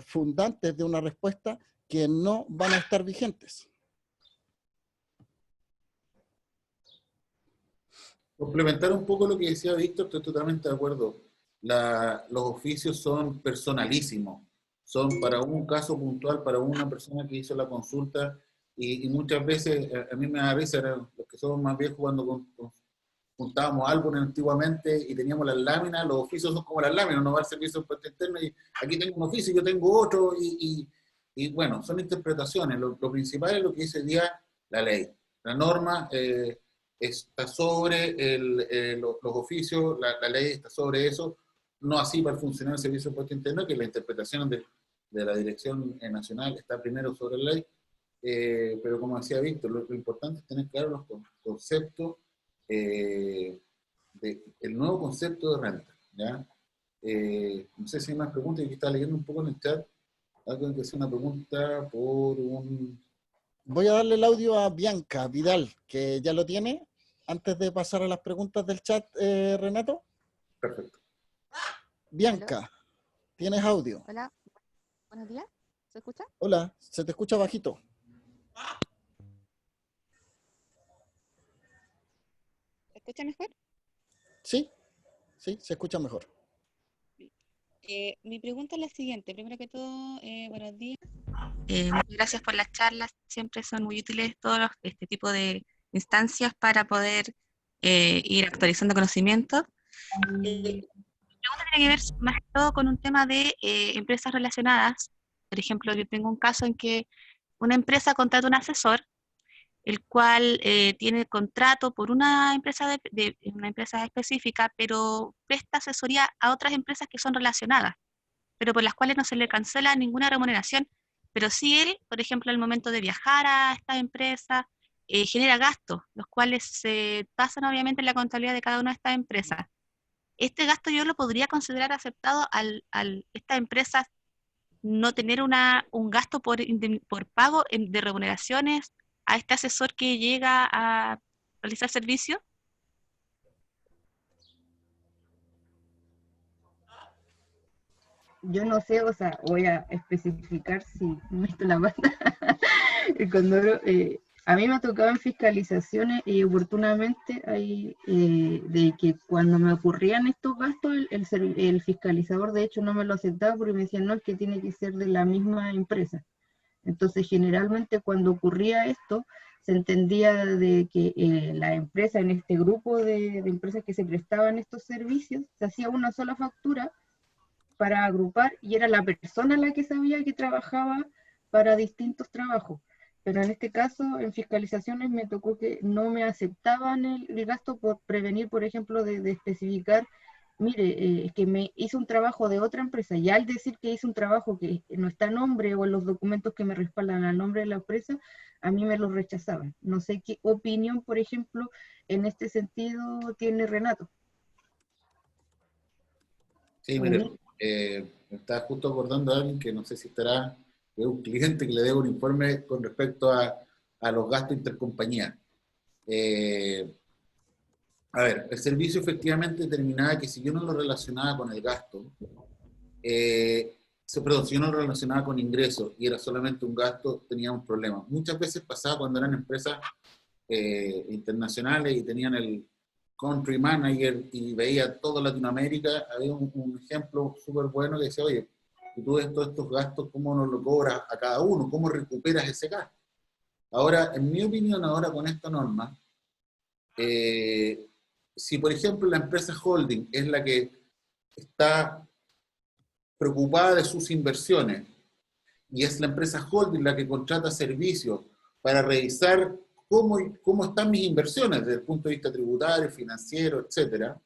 fundantes de una respuesta que no van a estar vigentes. Complementar un poco lo que decía Víctor, estoy totalmente de acuerdo. Los oficios son personalísimos, son para un caso puntual, para una persona que hizo la consulta, y muchas veces, a mí me da risa, eran los que somos más viejos, cuando juntábamos álbumes antiguamente y teníamos las láminas. Los oficios son como las láminas, uno va al servicio de impuesto interno y aquí tengo un oficio, yo tengo otro, y bueno, son interpretaciones. Lo principal es lo que dice hoy día la ley. La norma está sobre los oficios, la ley está sobre eso, no así para el funcionario del servicio de impuesto interno, que la interpretación de la Dirección Nacional está primero sobre la ley, pero como decía Víctor, lo importante es tener claros los conceptos, el nuevo concepto de renta, ¿ya? No sé si hay más preguntas, yo estaba leyendo un poco en el chat, alguien que hace una pregunta por un... Voy a darle el audio a Bianca Vidal, que ya lo tiene, antes de pasar a las preguntas del chat, Renato. Perfecto. Bianca, ¿Aló? ¿tienes audio? Hola, buenos días, ¿se escucha? Hola, se te escucha bajito. ¿Se escucha mejor? Sí, se escucha mejor. Mi pregunta es la siguiente. Primero que todo, buenos días. Muchas gracias por las charlas. Siempre son muy útiles todos este tipo de instancias para poder ir actualizando conocimientos. Mi pregunta tiene que ver más que todo con un tema de empresas relacionadas. Por ejemplo, yo tengo un caso en que una empresa contrata un asesor el cual tiene contrato por una empresa, una empresa específica, pero presta asesoría a otras empresas que son relacionadas, pero por las cuales no se le cancela ninguna remuneración. Pero sí él, por ejemplo, al momento de viajar a esta empresa, genera gastos, los cuales se pasan obviamente en la contabilidad de cada una de estas empresas. Este gasto yo lo podría considerar aceptado al esta empresa no tener un gasto por pago de remuneraciones a este asesor que llega a realizar servicio. Yo no sé, o sea, voy a especificar si meto la pata. Cuando, a mí me ha tocado en fiscalizaciones y oportunamente hay, de que cuando me ocurrían estos gastos, el fiscalizador de hecho no me lo aceptaba porque me decían, no, es que tiene que ser de la misma empresa. Entonces, generalmente cuando ocurría esto, se entendía de que la empresa, en este grupo de empresas que se prestaban estos servicios, se hacía una sola factura para agrupar y era la persona la que sabía que trabajaba para distintos trabajos. Pero en este caso, en fiscalizaciones me tocó que no me aceptaban el gasto por prevenir, por ejemplo, de especificar, mire, que me hizo un trabajo de otra empresa, y al decir que hice un trabajo que no está a nombre o en los documentos que me respaldan al nombre de la empresa, a mí me lo rechazaban. No sé qué opinión, por ejemplo, en este sentido tiene Renato. Sí, mire, me está justo acordando a alguien que no sé si estará, es un cliente que le debo un informe con respecto a los gastos intercompañía. A ver, el servicio efectivamente determinaba que si yo no lo relacionaba con el gasto, perdón, si yo no lo relacionaba con ingresos y era solamente un gasto, tenía un problema. Muchas veces pasaba cuando eran empresas internacionales y tenían el country manager y veía toda Latinoamérica, había un ejemplo súper bueno que decía, oye, tú ves todos estos gastos, ¿cómo nos lo cobras a cada uno? ¿Cómo recuperas ese gasto? Ahora, en mi opinión, ahora con esta norma, si por ejemplo la empresa holding es la que está preocupada de sus inversiones y es la empresa holding la que contrata servicios para revisar cómo están mis inversiones desde el punto de vista tributario, financiero, etcétera,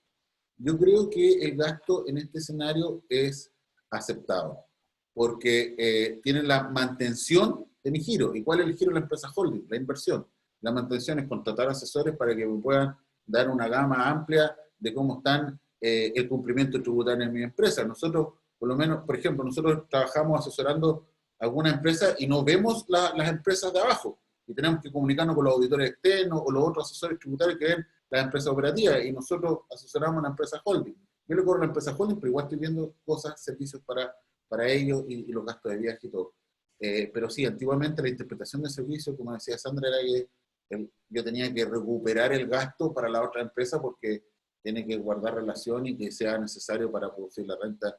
yo creo que el gasto en este escenario es aceptado, porque tienen la mantención de mi giro. ¿Y cuál es el giro de la empresa holding? La inversión. La mantención es contratar asesores para que me puedan dar una gama amplia de cómo están el cumplimiento tributario en mi empresa. Nosotros, por lo menos, por ejemplo, nosotros trabajamos asesorando a alguna empresa y no vemos las empresas de abajo. Y tenemos que comunicarnos con los auditores externos o los otros asesores tributarios que ven las empresas operativas, y nosotros asesoramos a una empresa holding. Yo le cobro a la empresa holding, pero igual estoy viendo cosas, servicios para ellos y los gastos de viaje y todo. Pero sí, antiguamente la interpretación de servicio, como decía Sandra, era que yo tenía que recuperar el gasto para la otra empresa porque tiene que guardar relación y que sea necesario para producir la renta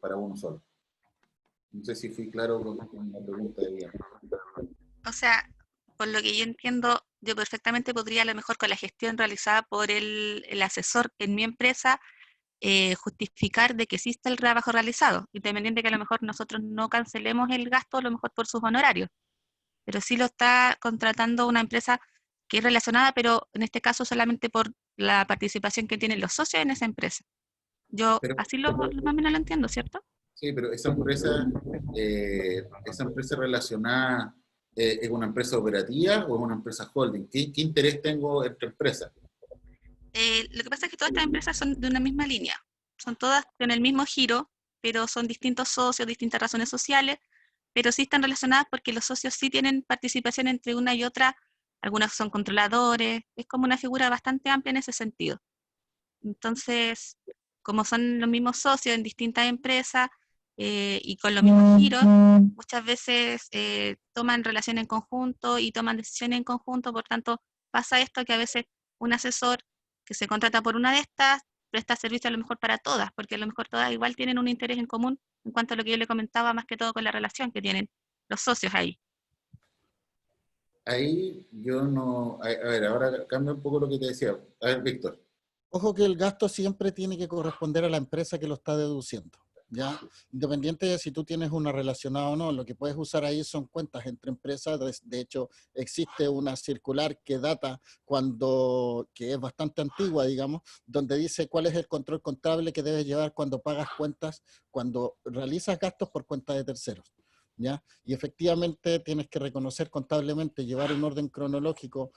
para uno solo. No sé si fui claro con la pregunta de Diana. O sea, por lo que yo entiendo, yo perfectamente podría a lo mejor con la gestión realizada por el asesor en mi empresa justificar de que existe el trabajo realizado, independiente que a lo mejor nosotros no cancelemos el gasto a lo mejor por sus honorarios, pero sí lo está contratando una empresa que es relacionada, pero en este caso solamente por la participación que tienen los socios en esa empresa. Yo Pero, así más o menos lo entiendo, ¿cierto? sí, pero esa empresa relacionada es una empresa operativa o es una empresa holding. ¿Qué interés tengo entre empresas? Lo que pasa es que todas estas empresas son de una misma línea, son todas con el mismo giro, pero son distintos socios, distintas razones sociales, pero sí están relacionadas porque los socios sí tienen participación entre una y otra, algunos son controladores, es como una figura bastante amplia en ese sentido. Entonces, como son los mismos socios en distintas empresas y con los mismos giros, muchas veces toman relación en conjunto y toman decisiones en conjunto, por tanto, pasa esto que a veces un asesor que se contrata por una de estas presta servicio a lo mejor para todas, porque a lo mejor todas igual tienen un interés en común en cuanto a lo que yo le comentaba, más que todo con la relación que tienen los socios ahí. Ahí yo no... A ver, ahora cambia un poco lo que te decía. A ver, Víctor. Ojo que el gasto siempre tiene que corresponder a la empresa que lo está deduciendo. ¿ya? Independiente de si tú tienes una relacionada o no, lo que puedes usar ahí son cuentas entre empresas. De hecho, existe una circular que data que es bastante antigua, digamos, donde dice cuál es el control contable que debes llevar cuando pagas cuentas, cuando realizas gastos por cuenta de terceros, ¿ya? Y efectivamente tienes que reconocer contablemente, llevar un orden cronológico,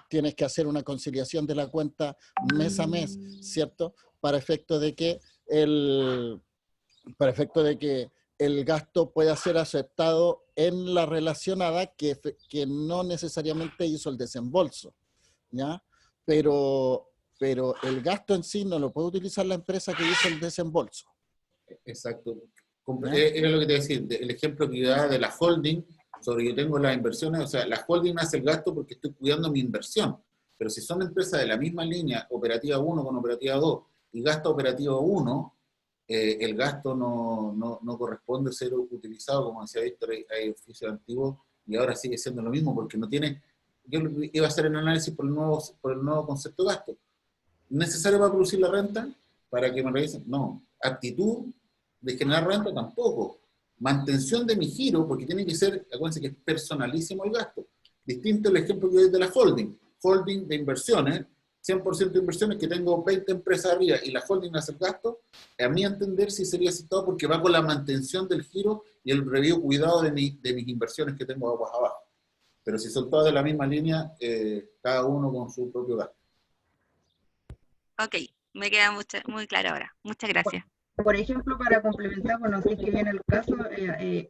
tienes que hacer una conciliación de la cuenta mes a mes, ¿cierto? Para efecto de que el gasto pueda ser aceptado en la relacionada que no necesariamente hizo el desembolso, ¿ya? Pero el gasto en sí no lo puede utilizar la empresa que hizo el desembolso. Exacto. ¿Ya? Era lo que te decía, el ejemplo que da de la holding, sobre yo tengo las inversiones, o sea, la holding hace el gasto porque estoy cuidando mi inversión, pero si son empresas de la misma línea, operativa 1 con operativa 2, y gasto operativa 1, el gasto no corresponde ser utilizado, como decía Víctor, hay oficios antiguos, y ahora sigue siendo lo mismo, porque no tiene, yo iba a hacer el análisis por el nuevo concepto de gasto. ¿Necesario para producir la renta? ¿Para que me revisen? No. ¿Aptitud de generar renta? Tampoco. Mantención de mi giro, porque tiene que ser, acuérdense que es personalísimo el gasto. Distinto el ejemplo que doy de la holding. Holding de inversiones, 100% de inversiones, que tengo 20 empresas arriba y la holding hace el gasto, a mi entender sí sería aceptado porque va con la mantención del giro y el review cuidado de mis inversiones que tengo aguas abajo. Pero si son todas de la misma línea, cada uno con su propio gasto. Ok, me queda muy claro ahora. Muchas gracias. Por ejemplo, para complementar, bueno, si es que viene el caso,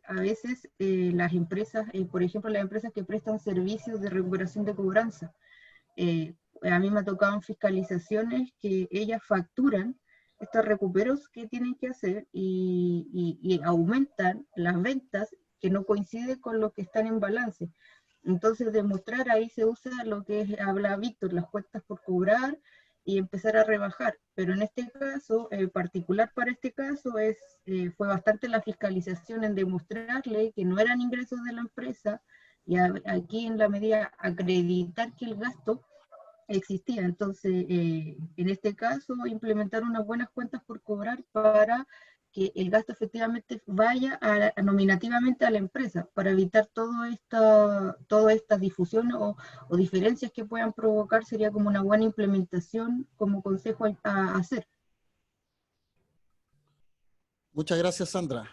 a veces las empresas, por ejemplo, las empresas que prestan servicios de recuperación de cobranza, a mí me ha tocado en fiscalizaciones que ellas facturan estos recuperos que tienen que hacer y aumentan las ventas que no coinciden con lo que están en balance. Entonces, demostrar ahí se usa lo que habla Víctor, las cuentas por cobrar, y empezar a rebajar. Pero en este caso, particular para este caso, fue bastante la fiscalización en demostrarle que no eran ingresos de la empresa y aquí en la medida acreditar que el gasto existía. Entonces, en este caso, implementar unas buenas cuentas por cobrar para que el gasto efectivamente vaya nominativamente a la empresa, para evitar toda esta difusión o diferencias que puedan provocar. Sería como una buena implementación como consejo a hacer. Muchas gracias, Sandra.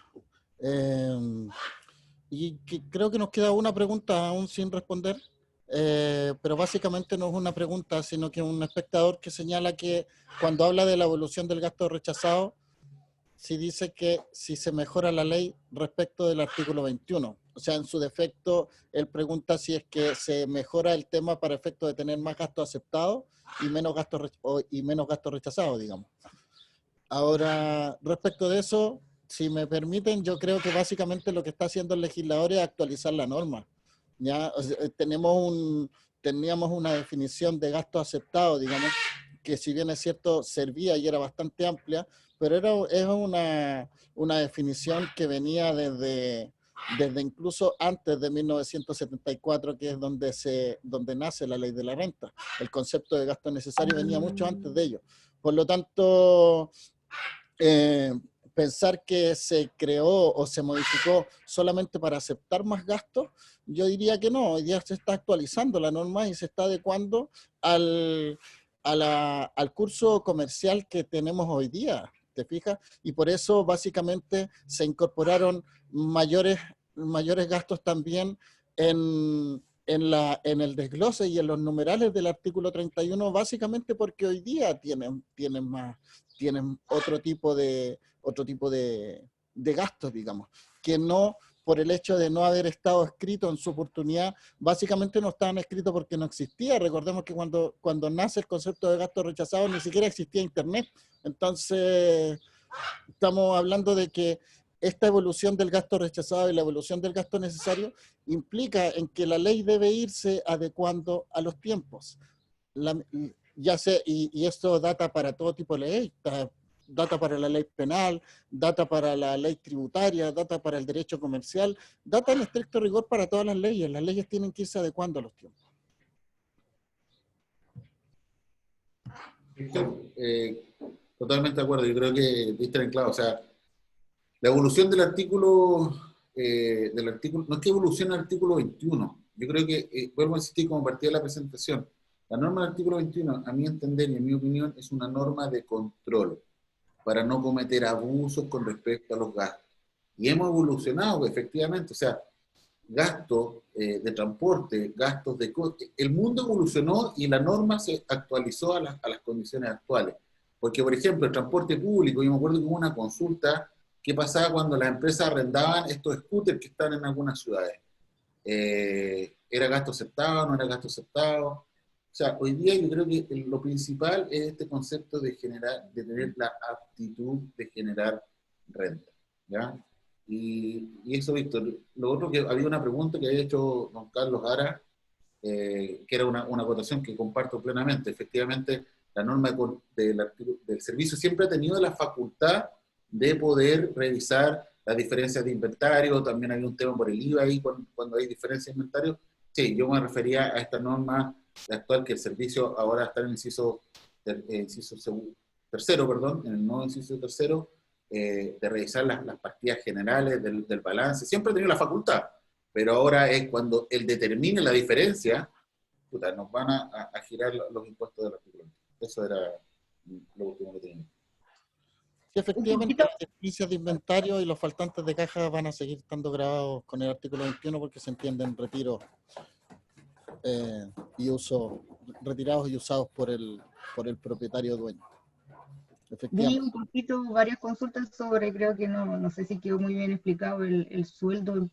Y creo que nos queda una pregunta aún sin responder, pero básicamente no es una pregunta, sino que un espectador que señala que cuando habla de la evolución del gasto rechazado, sí dice que si se mejora la ley respecto del artículo 21. O sea, en su defecto, él pregunta si es que se mejora el tema para efecto de tener más gasto aceptado y menos gasto rechazado, digamos. Ahora, respecto de eso, si me permiten, yo creo que básicamente lo que está haciendo el legislador es actualizar la norma. ¿Ya? O sea, teníamos una definición de gasto aceptado, digamos, que si bien es cierto, servía y era bastante amplia, pero es una definición que venía desde incluso antes de 1974, que es donde nace la ley de la renta. El concepto de gasto necesario venía mucho antes de ello. Por lo tanto, pensar que se creó o se modificó solamente para aceptar más gastos, yo diría que no. Hoy día se está actualizando la norma y se está adecuando al curso comercial que tenemos hoy día, ¿te fijas? Y por eso básicamente se incorporaron mayores gastos también en el desglose y en los numerales del artículo 31, básicamente porque hoy día tienen otro tipo de gastos, digamos, que no por el hecho de no haber estado escrito en su oportunidad, básicamente no estaban escritos porque no existía. Recordemos que cuando nace el concepto de gasto rechazado ni siquiera existía Internet. Entonces, estamos hablando de que esta evolución del gasto rechazado y la evolución del gasto necesario implica en que la ley debe irse adecuando a los tiempos. Y esto data para todo tipo de ley, data para la ley penal, data para la ley tributaria, data para el derecho comercial, data en estricto rigor para todas las leyes. Las leyes tienen que irse adecuando a los tiempos. Totalmente de acuerdo, yo creo que diste en clavo, o sea, la evolución del artículo, no es que evolucione el artículo 21, yo creo que, vuelvo a insistir como partida de la presentación, la norma del artículo 21, a mi entender y en mi opinión, es una norma de control, para no cometer abusos con respecto a los gastos. Y hemos evolucionado, efectivamente, o sea, gastos de transporte, gastos de coste. El mundo evolucionó y la norma se actualizó a las condiciones actuales. Porque, por ejemplo, el transporte público, yo me acuerdo que hubo una consulta que pasaba cuando las empresas arrendaban estos scooters que están en algunas ciudades. ¿Era gasto aceptado? ¿No era gasto aceptado? O sea, hoy día yo creo que lo principal es este concepto de tener la aptitud de generar renta, ¿ya? Y eso, Víctor. Lo otro, que había una pregunta que había hecho don Carlos Ara, que era una acotación que comparto plenamente. Efectivamente, la norma del servicio siempre ha tenido la facultad de poder revisar las diferencias de inventario. También hay un tema por el IVA ahí cuando hay diferencias de inventario. Sí, yo me refería a esta norma actual, que el servicio ahora está en el inciso tercero, perdón, en el nuevo inciso tercero, de revisar las partidas generales del balance. Siempre ha tenido la facultad, pero ahora es cuando él determine la diferencia, puta, nos van a girar los impuestos del artículo. Eso era lo último que tenía. Sí, efectivamente, las diferencias de inventario y los faltantes de caja van a seguir estando grabados con el artículo 21 porque se entienden retiro y uso, retirados y usados por el propietario dueño. Vi un poquito, varias consultas sobre, creo que no sé si quedó muy bien explicado el sueldo,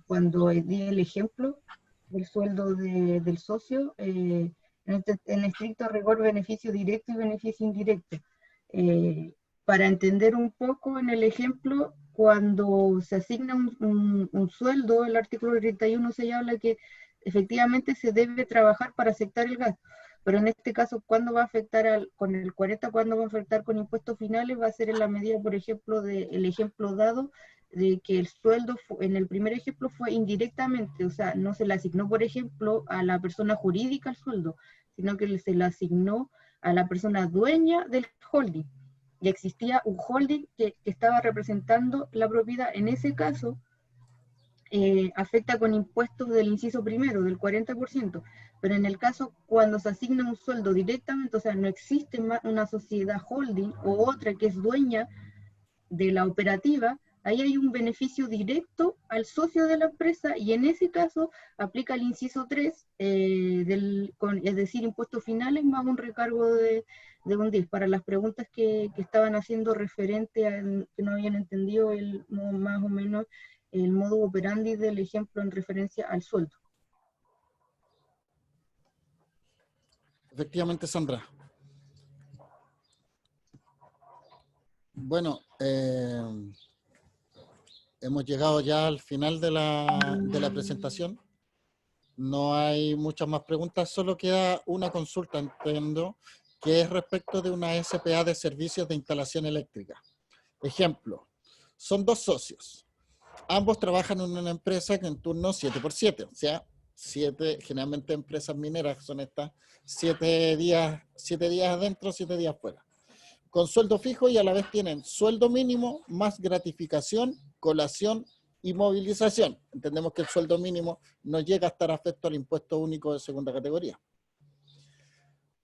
cuando di el ejemplo del sueldo del socio, en estricto rigor, beneficio directo y beneficio indirecto. Para entender un poco en el ejemplo, cuando se asigna un sueldo, el artículo 31 se habla que efectivamente se debe trabajar para aceptar el gasto. Pero en este caso, ¿cuándo va a afectar con el 40? ¿Cuándo va a afectar con impuestos finales? Va a ser en la medida, por ejemplo, del ejemplo dado, de que el sueldo en el primer ejemplo fue indirectamente, o sea, no se le asignó, por ejemplo, a la persona jurídica el sueldo, sino que se le asignó a la persona dueña del holding. Y existía un holding que estaba representando la propiedad. En ese caso, afecta con impuestos del inciso primero, del 40%, pero en el caso cuando se asigna un sueldo directamente, o sea, no existe una sociedad holding o otra que es dueña de la operativa, ahí hay un beneficio directo al socio de la empresa y en ese caso aplica el inciso 3, es decir, impuestos finales más un recargo de un 10. Para las preguntas que estaban haciendo referente a que no habían entendido más o menos el modo operandi del ejemplo en referencia al sueldo. Efectivamente, Sandra. Bueno, hemos llegado ya al final de la presentación. No hay muchas más preguntas, solo queda una consulta, entiendo, que es respecto de una SPA de servicios de instalación eléctrica. Ejemplo, son dos socios. Ambos trabajan en una empresa que en turno 7x7, o sea, 7, generalmente empresas mineras son estas, 7 días adentro, 7 días fuera. Con sueldo fijo y a la vez tienen sueldo mínimo más gratificación, colación y movilización. Entendemos que el sueldo mínimo no llega a estar afecto al impuesto único de segunda categoría.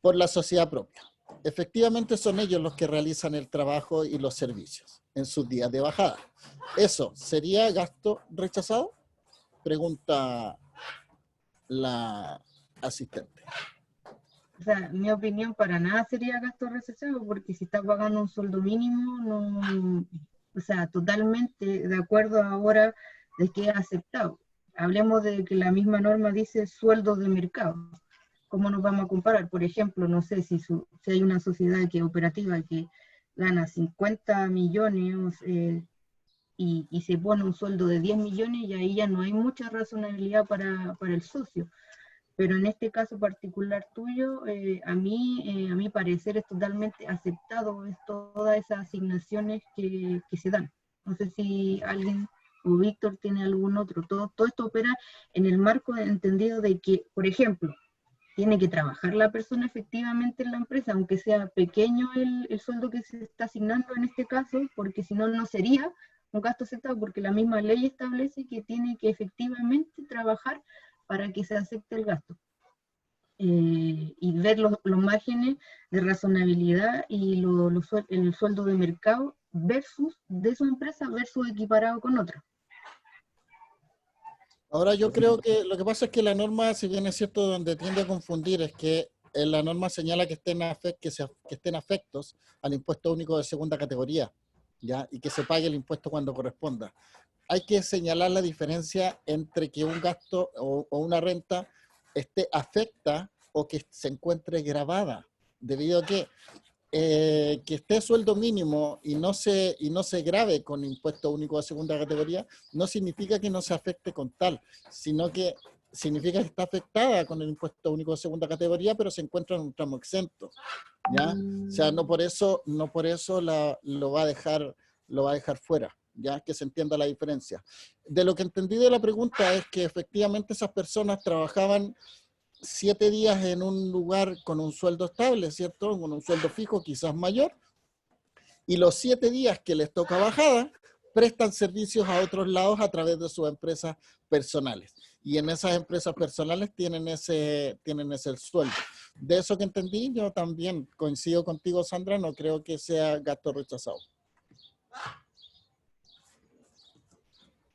Por la sociedad propia. Efectivamente son ellos los que realizan el trabajo y los servicios en sus días de bajada. ¿Eso sería gasto rechazado? Pregunta la asistente. O sea, en mi opinión, para nada sería gasto rechazado, porque si está pagando un sueldo mínimo, no, o sea, totalmente de acuerdo ahora de que es aceptado. Hablemos de que la misma norma dice sueldo de mercado. ¿Cómo nos vamos a comparar? Por ejemplo, no sé si hay una sociedad operativa que gana 50 millones y se pone un sueldo de 10 millones y ahí ya no hay mucha razonabilidad para el socio. Pero en este caso particular tuyo, a mi parecer es totalmente aceptado todas esas asignaciones que se dan. No sé si alguien o Víctor tiene algún otro. Todo esto opera en el marco entendido de que, por ejemplo, tiene que trabajar la persona efectivamente en la empresa, aunque sea pequeño el sueldo que se está asignando en este caso, porque si no, no sería un gasto aceptado, porque la misma ley establece que tiene que efectivamente trabajar para que se acepte el gasto. Y ver los márgenes de razonabilidad y el sueldo de mercado versus de su empresa versus equiparado con otra. Ahora yo creo que lo que pasa es que la norma, si bien es cierto, donde tiende a confundir es que la norma señala que estén afectos al impuesto único de segunda categoría, ¿ya? Y que se pague el impuesto cuando corresponda. Hay que señalar la diferencia entre que un gasto o una renta esté afecta o que se encuentre gravada, debido a que esté sueldo mínimo y no se grave con impuesto único de segunda categoría, no significa que no se afecte con tal, sino que significa que está afectada con el impuesto único de segunda categoría, pero se encuentra en un tramo exento, ¿ya? O sea, no por eso lo va a dejar fuera, ya, que se entienda la diferencia. De lo que entendí de la pregunta es que efectivamente esas personas trabajaban 7 días en un lugar con un sueldo estable, ¿cierto? Con un sueldo fijo, quizás mayor, y los 7 días que les toca bajada, prestan servicios a otros lados a través de sus empresas personales. Y en esas empresas personales tienen ese sueldo. De eso que entendí, yo también coincido contigo, Sandra, no creo que sea gasto rechazado.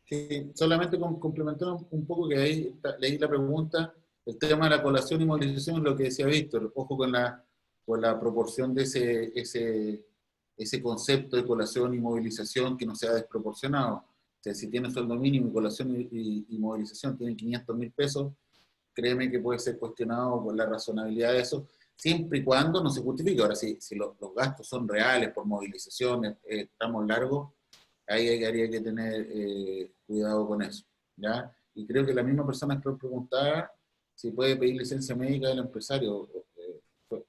Sí, solamente complementar un poco que ahí leí la pregunta. El tema de la colación y movilización es lo que decía Víctor. Ojo con la proporción de ese concepto de colación y movilización que no sea desproporcionado. O sea, si tiene sueldo mínimo y colación y movilización tienen 500.000 pesos, créeme que puede ser cuestionado por la razonabilidad de eso, siempre y cuando no se justifique. Ahora, si los gastos son reales por movilización, tramos largos, ahí habría que tener cuidado con eso, ¿ya? Y creo que la misma persona que preguntaba si puede pedir licencia médica del empresario.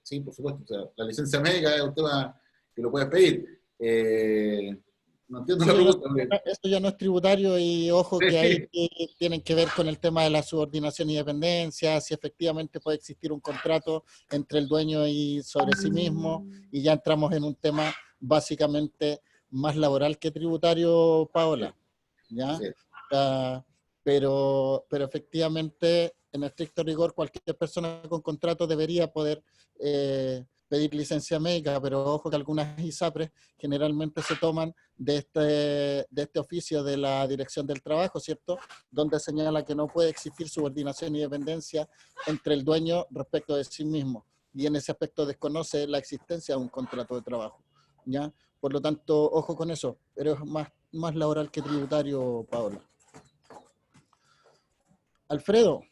Sí, por supuesto. O sea, la licencia médica es un tema que lo puedes pedir. No entiendo la pregunta. Esto ya no es tributario y ojo que ahí tienen que ver con el tema de la subordinación y dependencia, si efectivamente puede existir un contrato entre el dueño y sobre sí mismo, y ya entramos en un tema básicamente más laboral que tributario, Paola, ¿ya? Sí. Pero efectivamente, en estricto rigor, cualquier persona con contrato debería poder pedir licencia médica, pero ojo que algunas ISAPRES generalmente se toman de este oficio de la Dirección del Trabajo, ¿cierto? Donde señala que no puede existir subordinación y dependencia entre el dueño respecto de sí mismo, y en ese aspecto desconoce la existencia de un contrato de trabajo, ¿ya? Por lo tanto, ojo con eso, pero es más laboral que tributario, Paola. Alfredo,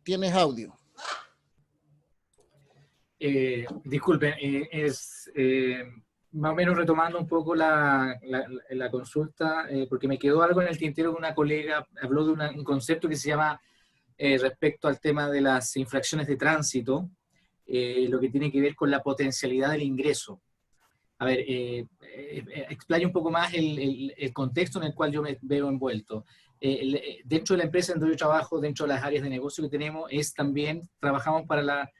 tienes audio. Disculpen, más o menos retomando un poco la consulta, porque me quedó algo en el tintero de una colega, habló de un concepto que se llama, respecto al tema de las infracciones de tránsito, lo que tiene que ver con la potencialidad del ingreso. A ver, explayo un poco más el contexto en el cual yo me veo envuelto. Dentro de la empresa en donde yo trabajo, dentro de las áreas de negocio que tenemos, trabajamos para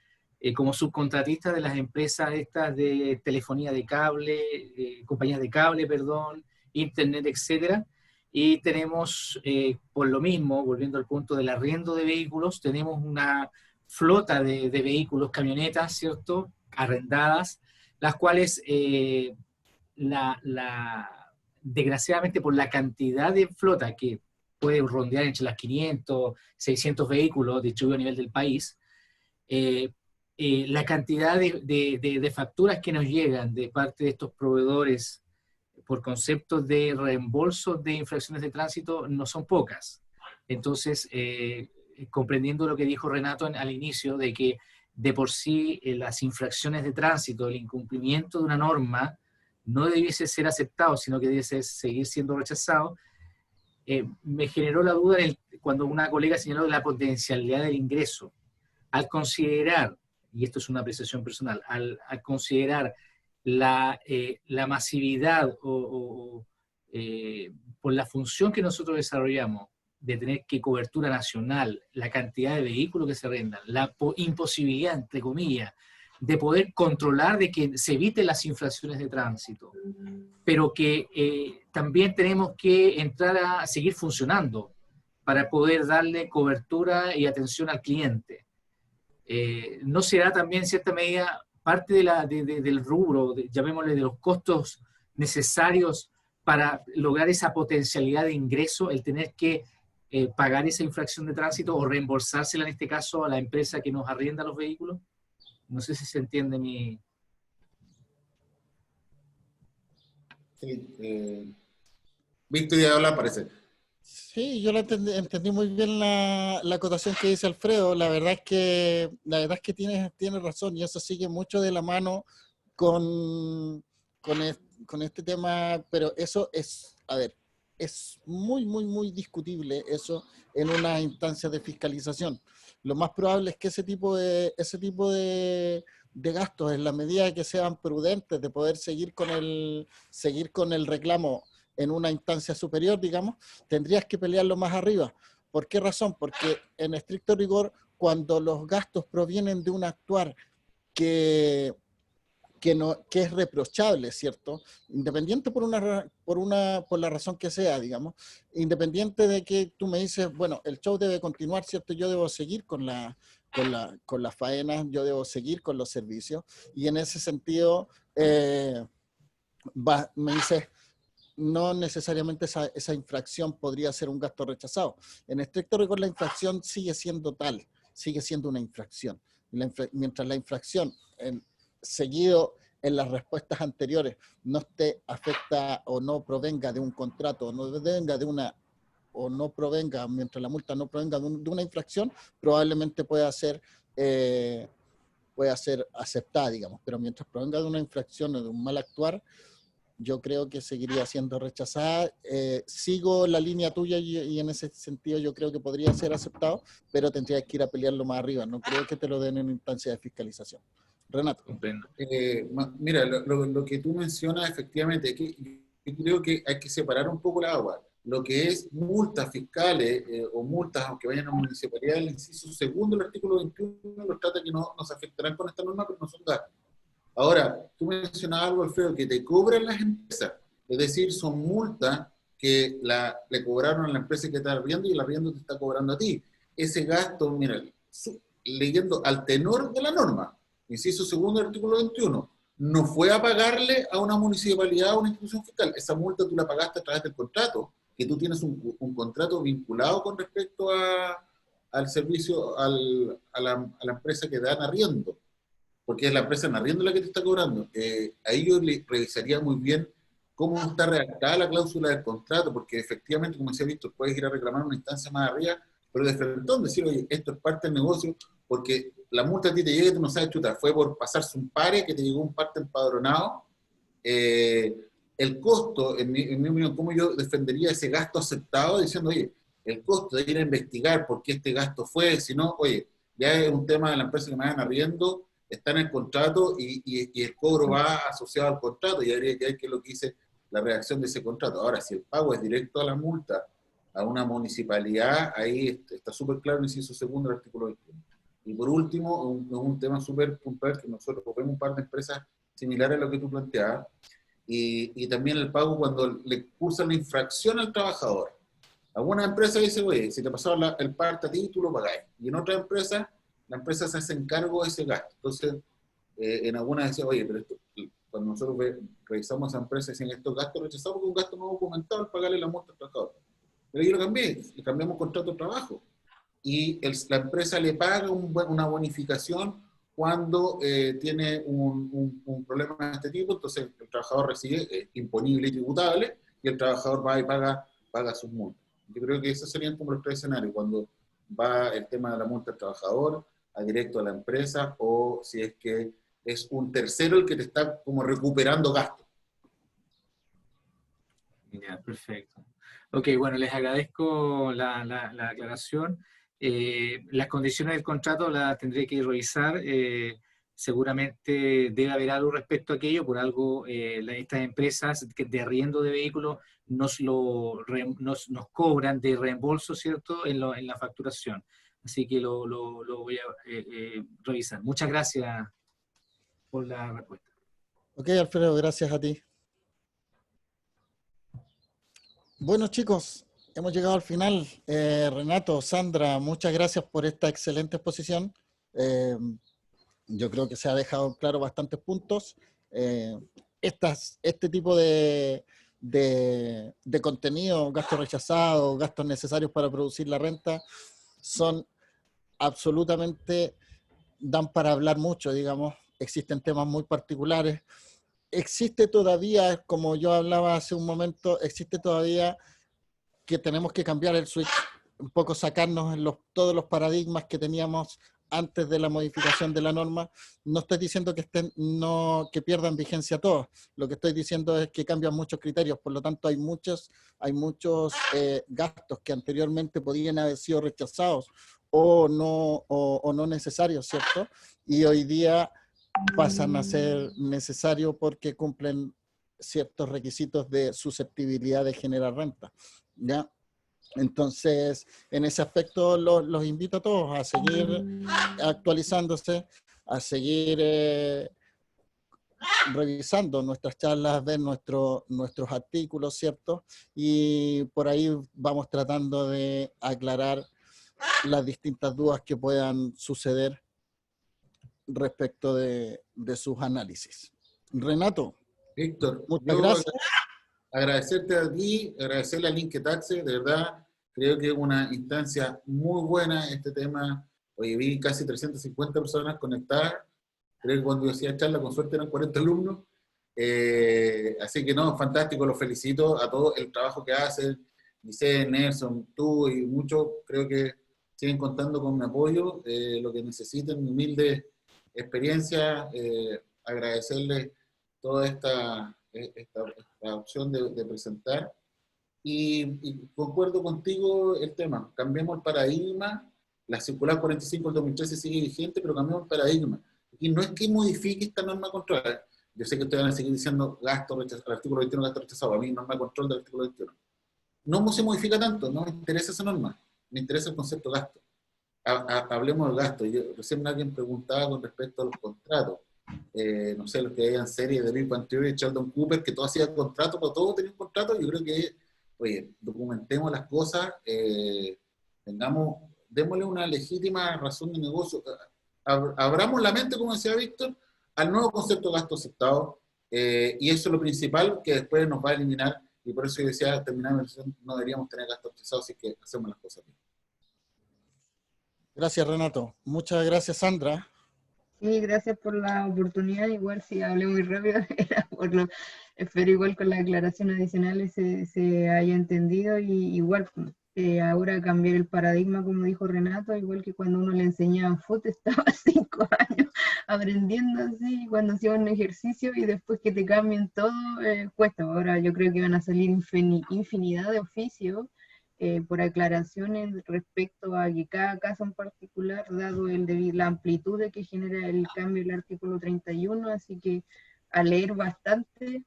como subcontratistas de las empresas estas de telefonía de cable, compañías de cable, perdón, internet, etcétera. Y tenemos, por lo mismo, volviendo al punto del arriendo de vehículos, tenemos una flota de vehículos, camionetas, ¿cierto?, arrendadas, las cuales, desgraciadamente por la cantidad de flota que puede rondear entre las 500, 600 vehículos distribuidos a nivel del país, la cantidad de facturas que nos llegan de parte de estos proveedores por conceptos de reembolso de infracciones de tránsito no son pocas. Entonces, comprendiendo lo que dijo Renato al inicio, de que de por sí las infracciones de tránsito, el incumplimiento de una norma, no debiese ser aceptado, sino que debiese seguir siendo rechazado, me generó la duda cuando una colega señaló la potencialidad del ingreso. Al considerar, y esto es una apreciación personal, al considerar la masividad por la función que nosotros desarrollamos, de tener que cobertura nacional, la cantidad de vehículos que se arrendan, la imposibilidad, entre comillas, de poder controlar de que se eviten las infracciones de tránsito, pero que también tenemos que entrar a seguir funcionando para poder darle cobertura y atención al cliente. ¿No será también en cierta medida parte del rubro, llamémosle, de los costos necesarios para lograr esa potencialidad de ingreso, el tener que pagar esa infracción de tránsito o reembolsársela en este caso a la empresa que nos arrienda los vehículos? No sé si se entiende mi... Sí, Víctor ya habla, parece. Sí, yo entendí muy bien la acotación que dice Alfredo. La verdad es que tiene razón, y eso sigue mucho de la mano con este tema, pero eso es, a ver, es muy, muy, muy discutible eso en una instancia de fiscalización. Lo más probable es que ese tipo de gastos, en la medida que sean prudentes, de poder seguir con el reclamo en una instancia superior, digamos, tendrías que pelearlo más arriba. ¿Por qué razón? Porque en estricto rigor, cuando los gastos provienen de un actuar que es reprochable, ¿cierto? Independiente por la razón que sea, digamos, independiente de que tú me dices, bueno, el show debe continuar, ¿cierto? Yo debo seguir con las faenas, yo debo seguir con los servicios, y en ese sentido, me dices, no necesariamente esa infracción podría ser un gasto rechazado. En estricto rigor, la infracción sigue siendo tal, sigue siendo una infracción. Mientras la infracción, seguido en las respuestas anteriores, no te afecta o no provenga de un contrato, mientras la multa no provenga de una infracción, probablemente pueda ser aceptada, digamos. Pero mientras provenga de una infracción o de un mal actuar, yo creo que seguiría siendo rechazada. Sigo la línea tuya y en ese sentido yo creo que podría ser aceptado, pero tendrías que ir a pelearlo más arriba. No creo que te lo den en instancia de fiscalización. Renato. Mira, lo que tú mencionas, efectivamente, yo creo que hay que separar un poco la agua. Lo que es multas fiscales o multas, aunque vayan a municipalidad, el inciso segundo del artículo 21 los trata que no nos afectarán con esta norma, pero no son gastos. Ahora, tú mencionabas algo, Alfredo, que te cobran las empresas, es decir, son multas que le cobraron a la empresa que está arriendo y el arriendo te está cobrando a ti. Ese gasto, mira, leyendo al tenor de la norma, inciso segundo del artículo 21, no fue a pagarle a una municipalidad o una institución fiscal. Esa multa tú la pagaste a través del contrato, que tú tienes un contrato vinculado con respecto al servicio, a la empresa que dan arriendo, porque es la empresa en arriendo la que te está cobrando. Ahí yo le revisaría muy bien cómo está redactada la cláusula del contrato, porque efectivamente, como se ha visto, puedes ir a reclamar una instancia más arriba, pero de frente decir, oye, esto es parte del negocio, porque la multa a ti te llega y tú no sabes, chuta, fue por pasarse un pare, que te llegó un parte empadronado. El costo, en mi opinión, cómo yo defendería ese gasto aceptado, diciendo, oye, el costo de ir a investigar por qué este gasto fue, si no, oye, ya es un tema de la empresa que me van arriendo, está en el contrato y el cobro va asociado al contrato, y habría que ver qué es lo que dice la redacción de ese contrato. Ahora, si el pago es directo a la multa, a una municipalidad, ahí está súper claro el inciso segundo del artículo 21. Y por último, un tema súper puntual, que nosotros vemos un par de empresas similares a lo que tú planteabas, y también el pago cuando le cursan la infracción al trabajador. Alguna empresa dice, oye, si te pasaron el parte a ti, tú lo pagáis. Y en otra empresa, la empresa se hace cargo de ese gasto. Entonces, en algunas decía, oye, pero esto, cuando nosotros revisamos a esa empresa, dicen estos gastos rechazados porque un gasto no documentado al pagarle la multa al trabajador. Pero yo lo cambié, le cambiamos contrato de trabajo. Y la empresa le paga una bonificación cuando tiene un problema de este tipo. Entonces el trabajador recibe imponible y tributable, y el trabajador va y paga sus multas. Yo creo que esos serían como los tres escenarios, cuando va el tema de la multa al trabajador, a directo a la empresa, o si es que es un tercero el que te está como recuperando gastos. Ya, perfecto. Ok, bueno, les agradezco la aclaración. Las condiciones del contrato las tendré que revisar, seguramente debe haber algo respecto a aquello, por algo estas empresas de arriendo de vehículos nos cobran de reembolso, ¿cierto?, en la facturación. Así que lo voy a revisar. Muchas gracias por la respuesta. Ok, Alfredo, gracias a ti. Bueno, chicos, hemos llegado al final. Renato, Sandra, muchas gracias por esta excelente exposición. Yo creo que se ha dejado claro bastantes puntos. Este tipo de contenido, gastos rechazados, gastos necesarios para producir la renta, son absolutamente, dan para hablar mucho, digamos. Existen temas muy particulares. Existe todavía, como yo hablaba hace un momento, existe todavía que tenemos que cambiar el switch, un poco sacarnos todos los paradigmas que teníamos antes de la modificación de la norma. No estoy diciendo que que pierdan vigencia todos, lo que estoy diciendo es que cambian muchos criterios, por lo tanto hay muchos gastos que anteriormente podían haber sido rechazados o no necesarios, ¿cierto? Y hoy día pasan a ser necesarios porque cumplen ciertos requisitos de susceptibilidad de generar renta, ¿ya? Entonces, en ese aspecto los invito a todos a seguir actualizándose, a seguir revisando nuestras charlas, ver nuestros artículos, ¿cierto? Y por ahí vamos tratando de aclarar las distintas dudas que puedan suceder respecto de sus análisis. Renato. Víctor, muchas gracias. Agradecerte a ti, agradecerle a Linketaxe, de verdad, creo que es una instancia muy buena este tema. Hoy vi casi 350 personas conectadas, creo que cuando yo hacía charla, con suerte eran 40 alumnos, así que no, fantástico, los felicito a todos el trabajo que hacen, Licey, Nelson, tú y muchos, creo que siguen contando con mi apoyo, lo que necesiten, mi humilde experiencia, agradecerles toda esta opción de presentar. Y concuerdo contigo el tema, cambiemos el paradigma, la circular 45 del 2013 sigue vigente, pero cambiemos el paradigma. Y no es que modifique esta norma de control. Yo sé que ustedes van a seguir diciendo gasto rechazado, artículo 21 gasto rechazado, a mí norma de control del artículo 21. No se modifica tanto, no me interesa esa norma, me interesa el concepto de gasto. Hablemos del gasto. Recién alguien preguntaba con respecto a los contratos. No sé, los que hayan series de Big Bang Theory, Sheldon Cooper, que todo hacía contrato, pero todo tenía un contrato. Yo creo que, oye, documentemos las cosas, démosle una legítima razón de negocio, abramos la mente, como decía Víctor, al nuevo concepto de gasto aceptado, y eso es lo principal que después nos va a eliminar, y por eso yo decía, al terminar la versión, no deberíamos tener gastos aceptados, así que hacemos las cosas bien. Gracias, Renato. Muchas gracias, Sandra. Sí, gracias por la oportunidad. Igual si hablé muy rápido, era espero igual con las aclaraciones adicionales se haya entendido, y igual ahora cambiar el paradigma, como dijo Renato, igual que cuando uno le enseñaba fútbol, estaba 5 años aprendiendo así, cuando hacía un ejercicio y después que te cambien todo, cuesta. Ahora yo creo que van a salir infinidad de oficios por aclaraciones respecto a que cada caso en particular, dado la amplitud de que genera el cambio del artículo 31, así que a leer bastante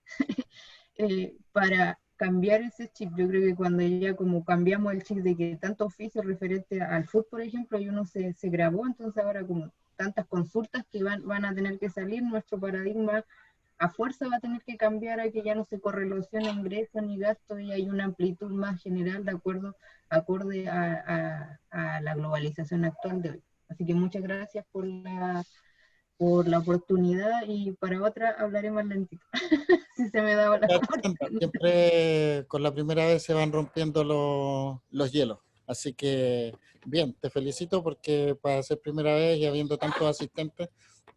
para cambiar ese chip. Yo creo que cuando ya como cambiamos el chip de que tanto oficio referente al fútbol, por ejemplo, y uno se grabó, entonces ahora como tantas consultas que van a tener que salir, nuestro paradigma a fuerza va a tener que cambiar a que ya no se correlaciona ingresos ni gastos y hay una amplitud más general acorde a la globalización actual de hoy. Así que muchas gracias por la oportunidad, y para otra hablaré más lentito. Si se me daba la oportunidad. Siempre con la primera vez se van rompiendo los hielos. Así que, bien, te felicito porque para ser primera vez y habiendo tantos asistentes,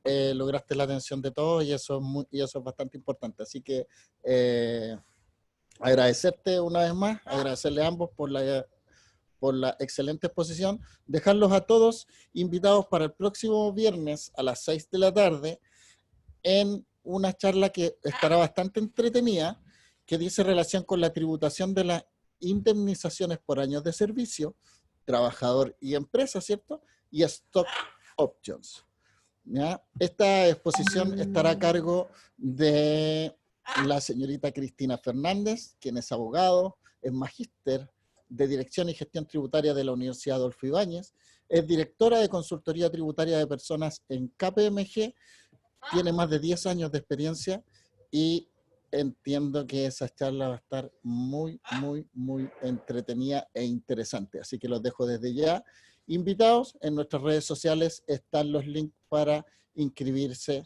lograste la atención de todos, y eso es bastante importante. Así que agradecerte una vez más, agradecerle a ambos por la excelente exposición, dejarlos a todos invitados para el próximo viernes a las 6 de la tarde en una charla que estará bastante entretenida, que dice relación con la tributación de las indemnizaciones por años de servicio, trabajador y empresa, ¿cierto? Y stock options. ¿ya? Esta exposición estará a cargo de la señorita Cristina Fernández, quien es abogado, es magíster de Dirección y Gestión Tributaria de la Universidad Adolfo Ibáñez, es directora de Consultoría Tributaria de Personas en KPMG, tiene más de 10 años de experiencia y entiendo que esa charla va a estar muy, muy, muy entretenida e interesante. Así que los dejo desde ya invitados. En nuestras redes sociales están los links para inscribirse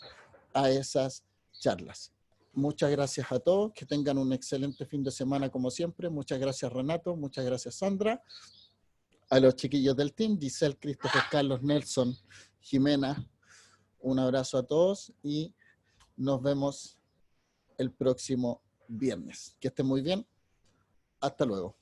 a esas charlas. Muchas gracias a todos, que tengan un excelente fin de semana como siempre. Muchas gracias Renato, muchas gracias Sandra. A los chiquillos del team, Giselle, Christopher, Carlos, Nelson, Jimena, un abrazo a todos y nos vemos el próximo viernes. Que estén muy bien. Hasta luego.